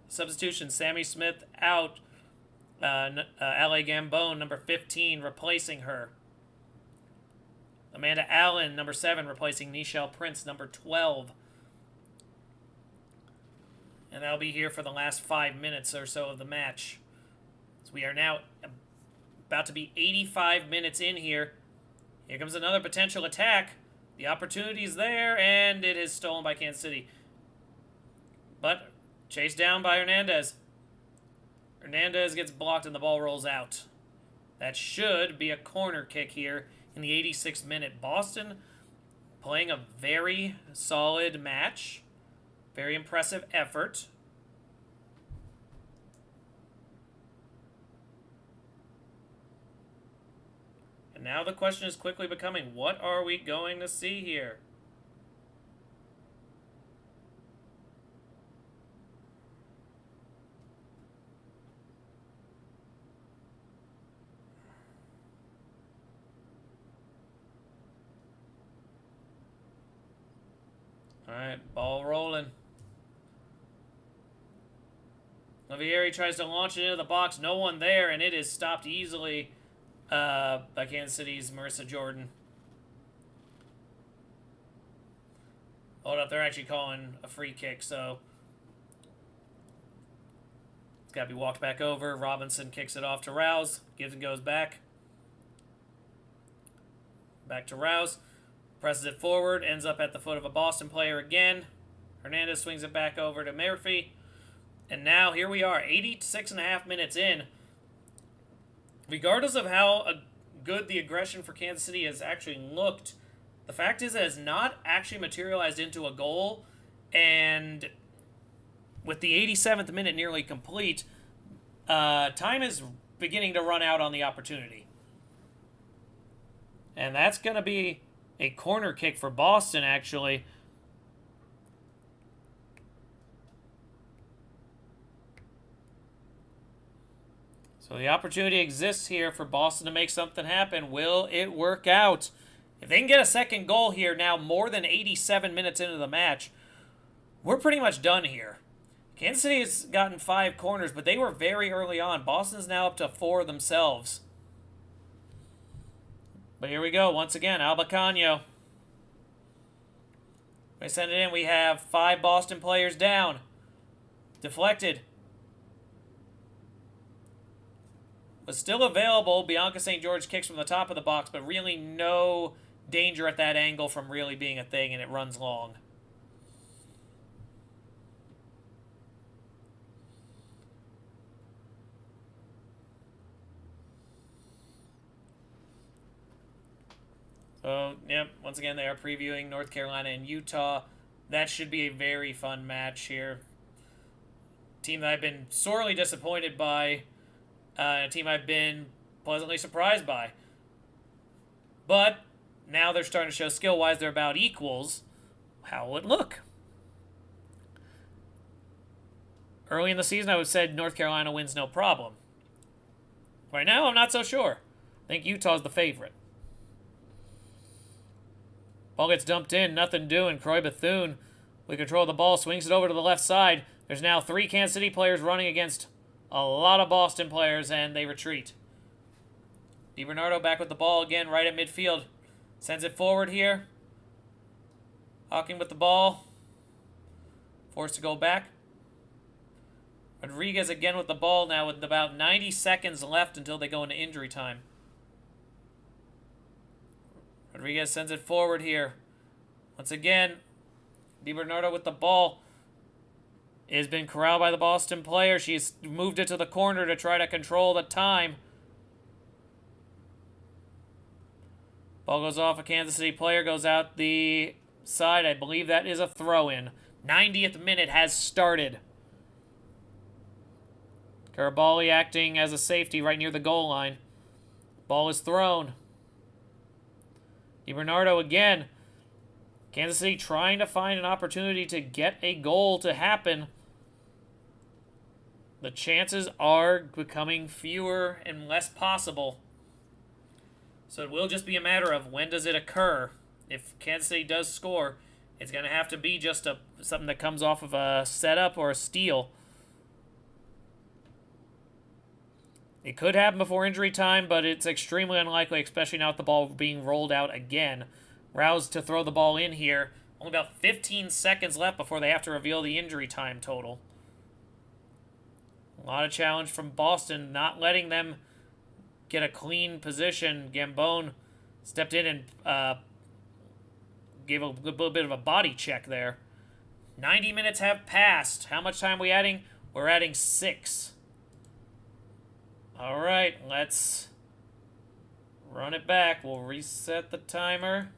substitution. Sammy Smith out. L.A. Gambone, number 15, replacing her. Amanda Allen, number 7, replacing Nichelle Prince, number 12. And that'll be here for the last 5 minutes or so of the match. So we are now about to be 85 minutes in here. Here comes another potential attack. The opportunity is there, and it is stolen by Kansas City. But chased down by Hernandez. Hernandez gets blocked, and the ball rolls out. That should be a corner kick here in the 86th minute. Boston playing a very solid match. Very impressive effort. And now the question is quickly becoming, what are we going to see here? Alright, ball rolling. Lavieri tries to launch it into the box. No one there, and it is stopped easily by Kansas City's Marissa Jordan. Hold up, they're actually calling a free kick, so it's got to be walked back over. Robinson kicks it off to Rouse. Gibson goes back. Back to Rouse. Presses it forward. Ends up at the foot of a Boston player again. Hernandez swings it back over to Murphy. And now here we are, 86.5 minutes in. Regardless of how good the aggression for Kansas City has actually looked, the fact is it has not actually materialized into a goal. And with the 87th minute nearly complete, time is beginning to run out on the opportunity. And that's going to be a corner kick for Boston, actually. So the opportunity exists here for Boston to make something happen. Will it work out? If they can get a second goal here now, more than 87 minutes into the match, we're pretty much done here. Kansas City has gotten 5 corners, but they were very early on. Boston's now up to 4 themselves. But here we go. Once again, Alba Cano. We send it in. We have 5 Boston players down. Deflected. Was still available. Bianca St. George kicks from the top of the box, but really no danger at that angle from really being a thing, and it runs long. So, yep, once again, they are previewing North Carolina and Utah. That should be a very fun match here. Team that I've been sorely disappointed by. A team I've been pleasantly surprised by. But now they're starting to show skill-wise they're about equals. How will it look? Early in the season, I would have said North Carolina wins no problem. Right now, I'm not so sure. I think Utah's the favorite. Ball gets dumped in, nothing doing. Croy Bethune, with control of the ball, swings it over to the left side. There's now 3 Kansas City players running against a lot of Boston players, and they retreat. DiBernardo back with the ball again, right at midfield. Sends it forward here. Hawking with the ball. Forced to go back. Rodriguez again with the ball now with about 90 seconds left until they go into injury time. Rodriguez sends it forward here. Once again, DiBernardo with the ball. It has been corralled by the Boston player. She's moved it to the corner to try to control the time. Ball goes off. A Kansas City player goes out the side. I believe that is a throw-in. 90th minute has started. Karabali acting as a safety right near the goal line. Ball is thrown. DiBernardo again. Kansas City trying to find an opportunity to get a goal to happen. The chances are becoming fewer and less possible. So it will just be a matter of when does it occur. If Kansas City does score, It's going to have to be just something that comes off of a setup or a steal. It could happen before injury time, but it's extremely unlikely, especially now with the ball being rolled out again. Rouse to throw the ball in here. Only about 15 seconds left before they have to reveal the injury time total. A lot of challenge from Boston, not letting them get a clean position. Gambone stepped in and gave a little bit of a body check there. 90 minutes have passed. How much time are we adding? We're adding 6. All right, let's run it back. We'll reset the timer.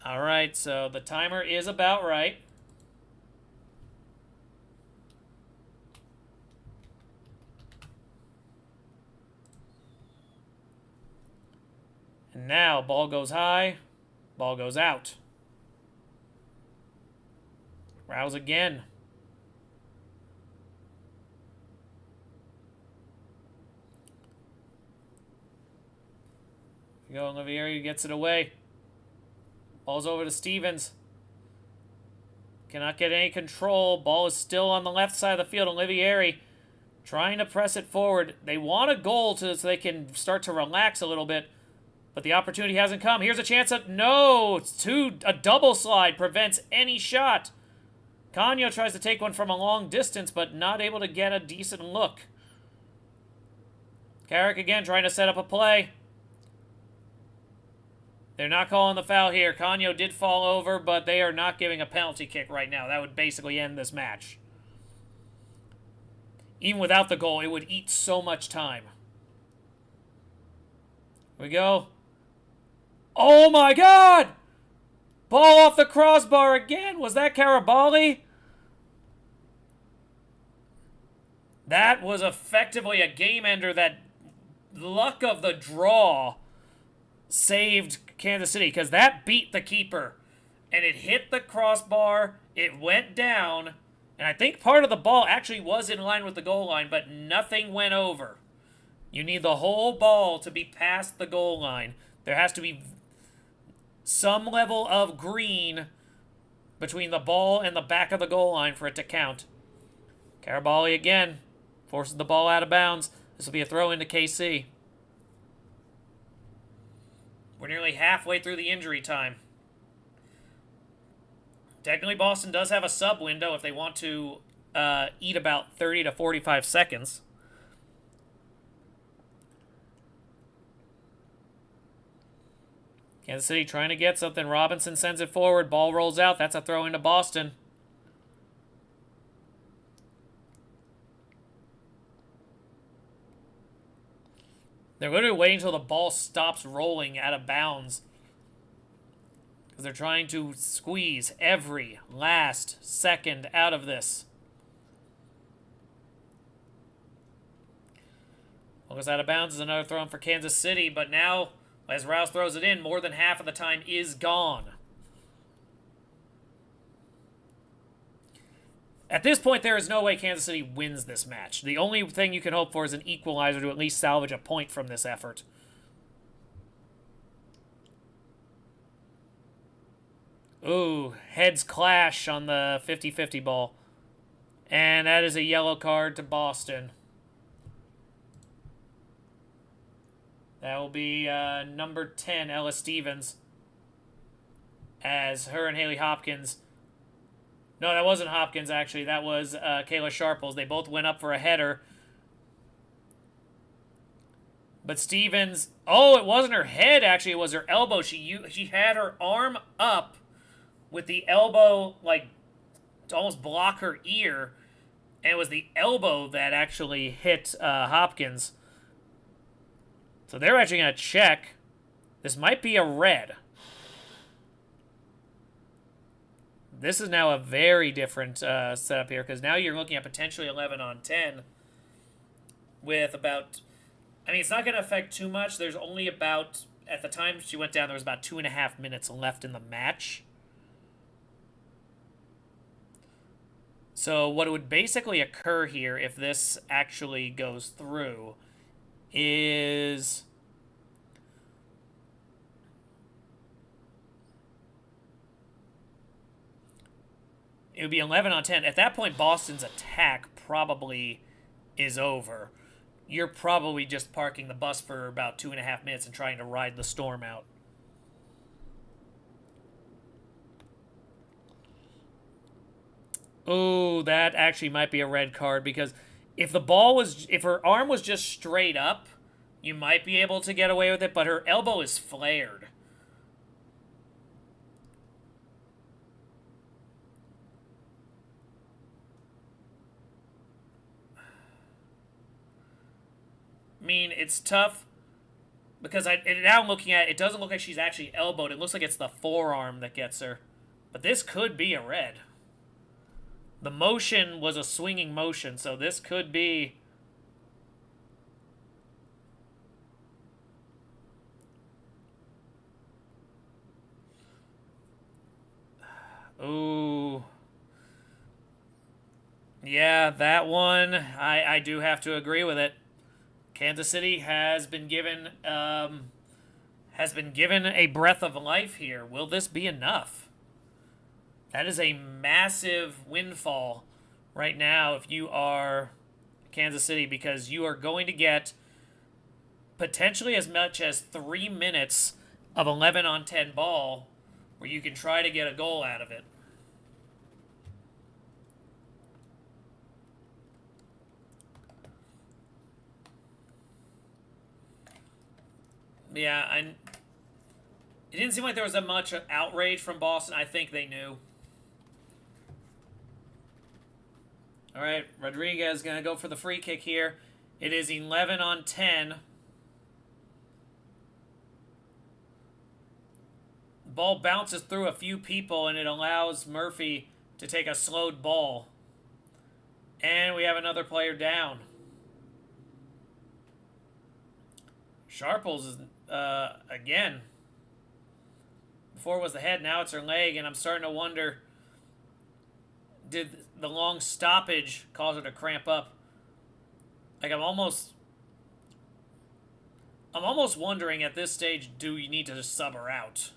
All right, so the timer is about right. And now, ball goes high, ball goes out. Rouse again. Go, Olivieri gets it away. Ball's over to Stevens. Cannot get any control. Ball is still on the left side of the field. Olivieri trying to press it forward. They want a goal so they can start to relax a little bit, but the opportunity hasn't come. Here's a chance at no. It's a double slide prevents any shot. Canio tries to take one from a long distance, but not able to get a decent look. Carrick again trying to set up a play. They're not calling the foul here. Canio did fall over, but they are not giving a penalty kick right now. That would basically end this match. Even without the goal, it would eat so much time. Here we go. Oh my God! Ball off the crossbar again. Was that Carabali? That was effectively a game ender. That luck of the draw saved Kansas City, because that beat the keeper. And it hit the crossbar. It went down. And I think part of the ball actually was in line with the goal line, but nothing went over. You need the whole ball to be past the goal line. There has to be some level of green between the ball and the back of the goal line for it to count. Carabali again forces the ball out of bounds. This will be a throw into KC. We're nearly halfway through the injury time. Technically, Boston does have a sub window if they want to eat about 30 to 45 seconds. Kansas City trying to get something. Robinson sends it forward. Ball rolls out. That's a throw into Boston. They're literally waiting until the ball stops rolling out of bounds, because they're trying to squeeze every last second out of this. Ball goes out of bounds is another throw in for Kansas City, but now, as Rouse throws it in, more than half of the time is gone. At this point, there is no way Kansas City wins this match. The only thing you can hope for is an equalizer to at least salvage a point from this effort. Ooh, heads clash on the 50-50 ball. And that is a yellow card to Boston. That will be number 10, Ella Stevens, as her and Haley Hopkins. No, that wasn't Hopkins, actually. That was Kayla Sharples. They both went up for a header. But Stevens... Oh, it wasn't her head, actually. It was her elbow. She had her arm up with the elbow, like, to almost block her ear. And it was the elbow that actually hit Hopkins. So they're actually going to check. This might be a red. This is now a very different setup here, because now you're looking at potentially 11 on 10 with about... I mean, it's not going to affect too much. There's only about... At the time she went down, there was about 2.5 minutes left in the match. So what would basically occur here, if this actually goes through, is It would be 11 on 10. At that point, Boston's attack probably is over. You're probably just parking the bus for about 2.5 minutes and trying to ride the storm out. Oh, that actually might be a red card because if her arm was just straight up, you might be able to get away with it, but her elbow is flared. I mean, it's tough because now I'm looking at it, it doesn't look like she's actually elbowed. It looks like it's the forearm that gets her. But this could be a red. The motion was a swinging motion, so this could be... Ooh. Yeah, that one, I do have to agree with it. Kansas City has been given a breath of life here. Will this be enough? That is a massive windfall right now if you are Kansas City, because you are going to get potentially as much as 3 minutes of 11 on 10 ball where you can try to get a goal out of it. Yeah, it didn't seem like there was that much outrage from Boston. I think they knew. All right, Rodriguez going to go for the free kick here. It is 11 on 10. The ball bounces through a few people, and it allows Murphy to take a slowed ball. And we have another player down. Sharples is, again. Before it was the head, now it's her leg, and I'm starting to wonder, did the long stoppage cause her to cramp up? Like, I'm almost wondering at this stage, do you need to just sub her out?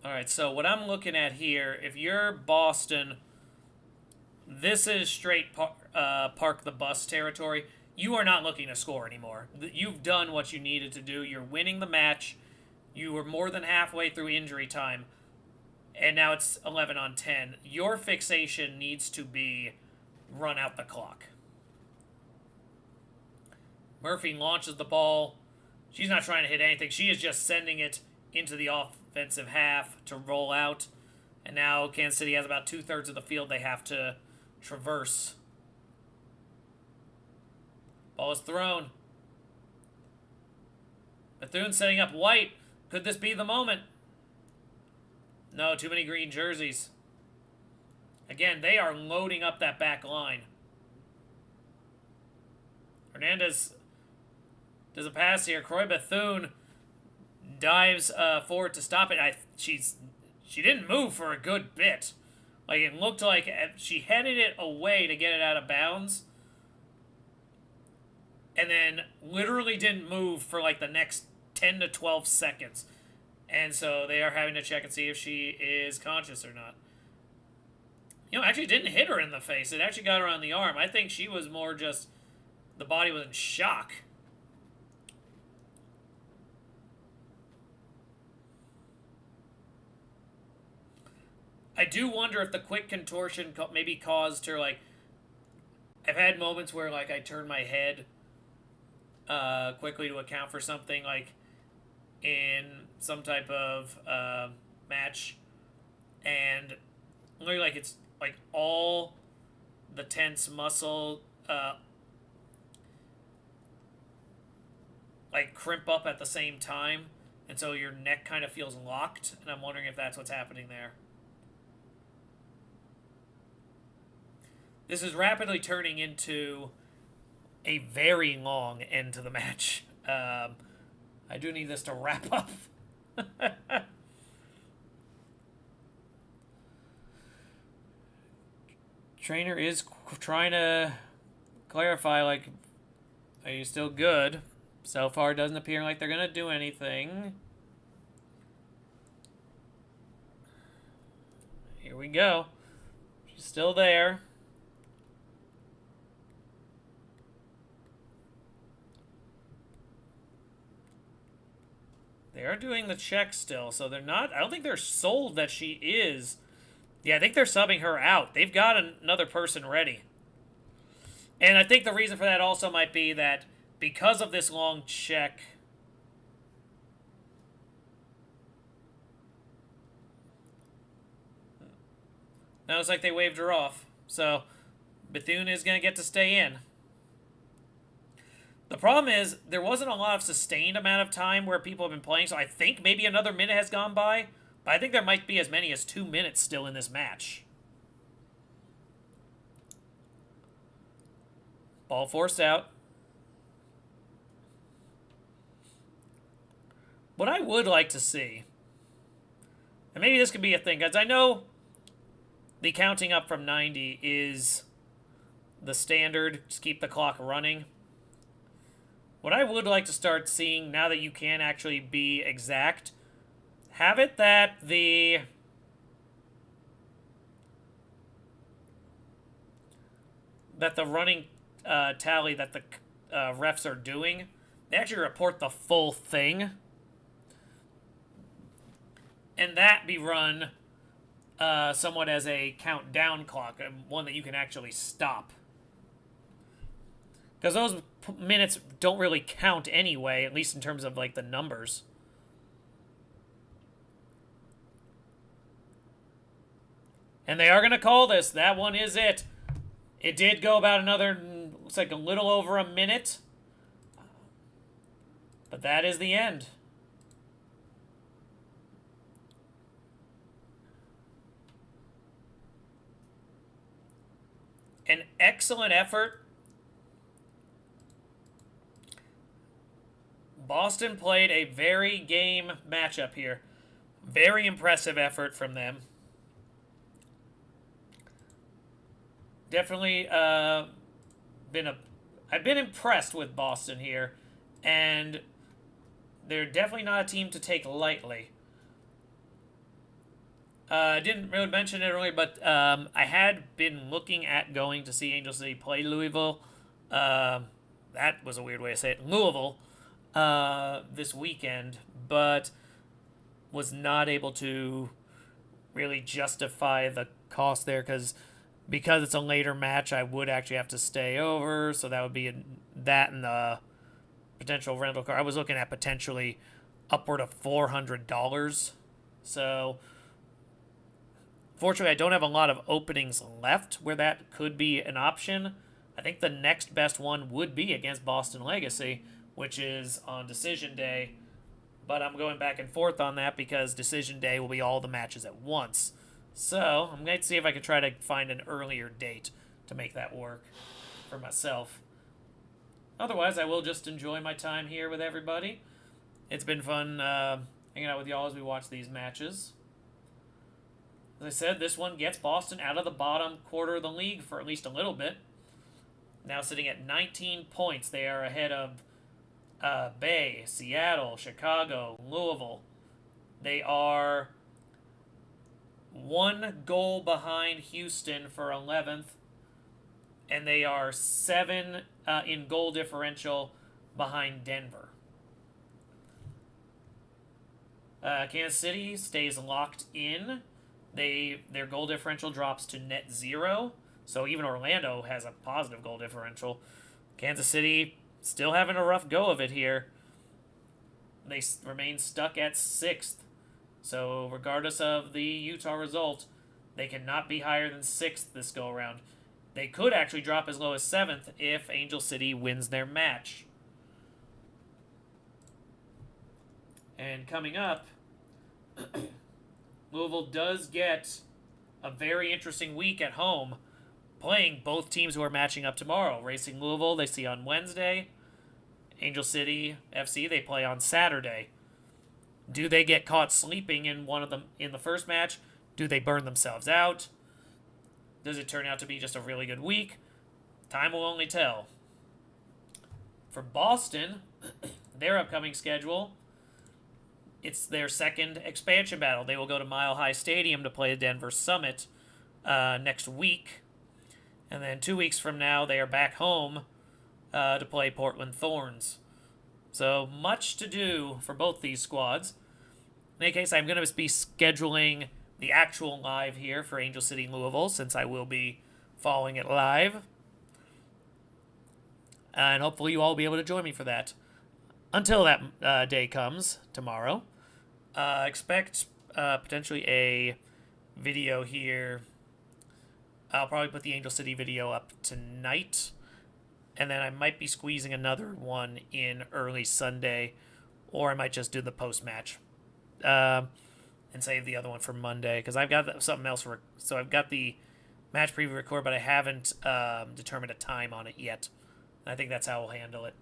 All right, so what I'm looking at here, if you're Boston, this is straight park the bus territory. You are not looking to score anymore. You've done what you needed to do. You're winning the match. You were more than halfway through injury time, and now it's 11 on 10. Your fixation needs to be run out the clock. Murphy launches the ball. She's not trying to hit anything. She is just sending it into the offensive half to roll out. And now Kansas City has about 2/3 of the field they have to traverse. Ball is thrown. Bethune setting up White. Could this be the moment? No, too many green jerseys. Again, they are loading up that back line. Hernandez does a pass here. Croy Bethune dives forward to stop it. She didn't move for a good bit. Like, it looked like she headed it away to get it out of bounds, and then literally didn't move for like the next 10 to 12 seconds. And so they are having to check and see if she is conscious or not. Actually didn't hit her in the face. It actually got her on the arm. I think she was more just, the body was in shock. I do wonder if the quick contortion maybe caused her, like, I've had moments where, like, I turn my head quickly to account for something, like, in some type of match, and literally, like, it's, like, all the tense muscle, like, crimp up at the same time, and so your neck kind of feels locked, and I'm wondering if that's what's happening there. This is rapidly turning into a very long end to the match. I do need this to wrap up. Trainer is trying to clarify, like, are you still good? So far, it doesn't appear like they're going to do anything. Here we go. She's still there. They are doing the check still, so they're not... I don't think they're sold that she is. Yeah, I think they're subbing her out. They've got another person ready. And I think the reason for that also might be that because of this long check... Now it's like they waved her off. So, Bethune is going to get to stay in. The problem is, there wasn't a lot of sustained amount of time where people have been playing, so I think maybe another minute has gone by. But I think there might be as many as 2 minutes still in this match. Ball forced out. What I would like to see, and maybe this could be a thing, guys, I know the counting up from 90 is the standard, just keep the clock running. What I would like to start seeing, now that you can actually be exact, have it that the running tally that the refs are doing, they actually report the full thing. And that be run somewhat as a countdown clock, one that you can actually stop. Because those minutes don't really count anyway, at least in terms of, like, the numbers. And they are going to call this. That one is it. It did go about another, looks like a little over a minute. But that is the end. An excellent effort. Boston played a very game matchup here. Very impressive effort from them. Definitely I've been impressed with Boston here, and they're definitely not a team to take lightly. I didn't really mention it earlier, but I had been looking at going to see Angel City play Louisville. That was a weird way to say it. Louisville. This weekend, but was not able to really justify the cost there because it's a later match. I would actually have to stay over, so that would be that and the potential rental car. I was looking at potentially upward of $400. So fortunately, I don't have a lot of openings left where that could be an option. I think the next best one would be against Boston Legacy, which is on Decision Day. But I'm going back and forth on that because Decision Day will be all the matches at once. So I'm going to see if I can try to find an earlier date to make that work for myself. Otherwise, I will just enjoy my time here with everybody. It's been fun hanging out with y'all as we watch these matches. As I said, this one gets Boston out of the bottom quarter of the league for at least a little bit. Now sitting at 19 points. They are ahead of Bay, Seattle, Chicago, Louisville. They are 1 goal behind Houston for 11th, and they are 7 in goal differential behind Denver. Kansas City stays locked in. Their goal differential drops to net 0, so even Orlando has a positive goal differential. Kansas City still having a rough go of it here. They remain stuck at 6th. So regardless of the Utah result, they cannot be higher than 6th this go-around. They could actually drop as low as 7th if Angel City wins their match. And coming up, Louisville does get a very interesting week at home, playing both teams who are matching up tomorrow. Racing Louisville, they see on Wednesday. Angel City FC, they play on Saturday. Do they get caught sleeping in one of them in the first match? Do they burn themselves out? Does it turn out to be just a really good week? Time will only tell. For Boston, their upcoming schedule, it's their second expansion battle. They will go to Mile High Stadium to play the Denver Summit next week. And then 2 weeks from now, they are back home to play Portland Thorns. So much to do for both these squads. In any case, I'm going to be scheduling the actual live here for Angel City Louisville, since I will be following it live. And hopefully you all will be able to join me for that. Until that day comes, tomorrow, expect potentially a video here. I'll probably put the Angel City video up tonight. And then I might be squeezing another one in early Sunday. Or I might just do the post-match. And save the other one for Monday. Because I've got something else. So I've got the match preview record, but I haven't determined a time on it yet. I think that's how we'll handle it.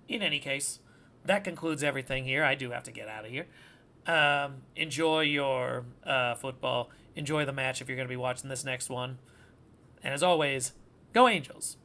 In any case, that concludes everything here. I do have to get out of here. Enjoy your football. Enjoy the match if you're going to be watching this next one. And as always, go Angels!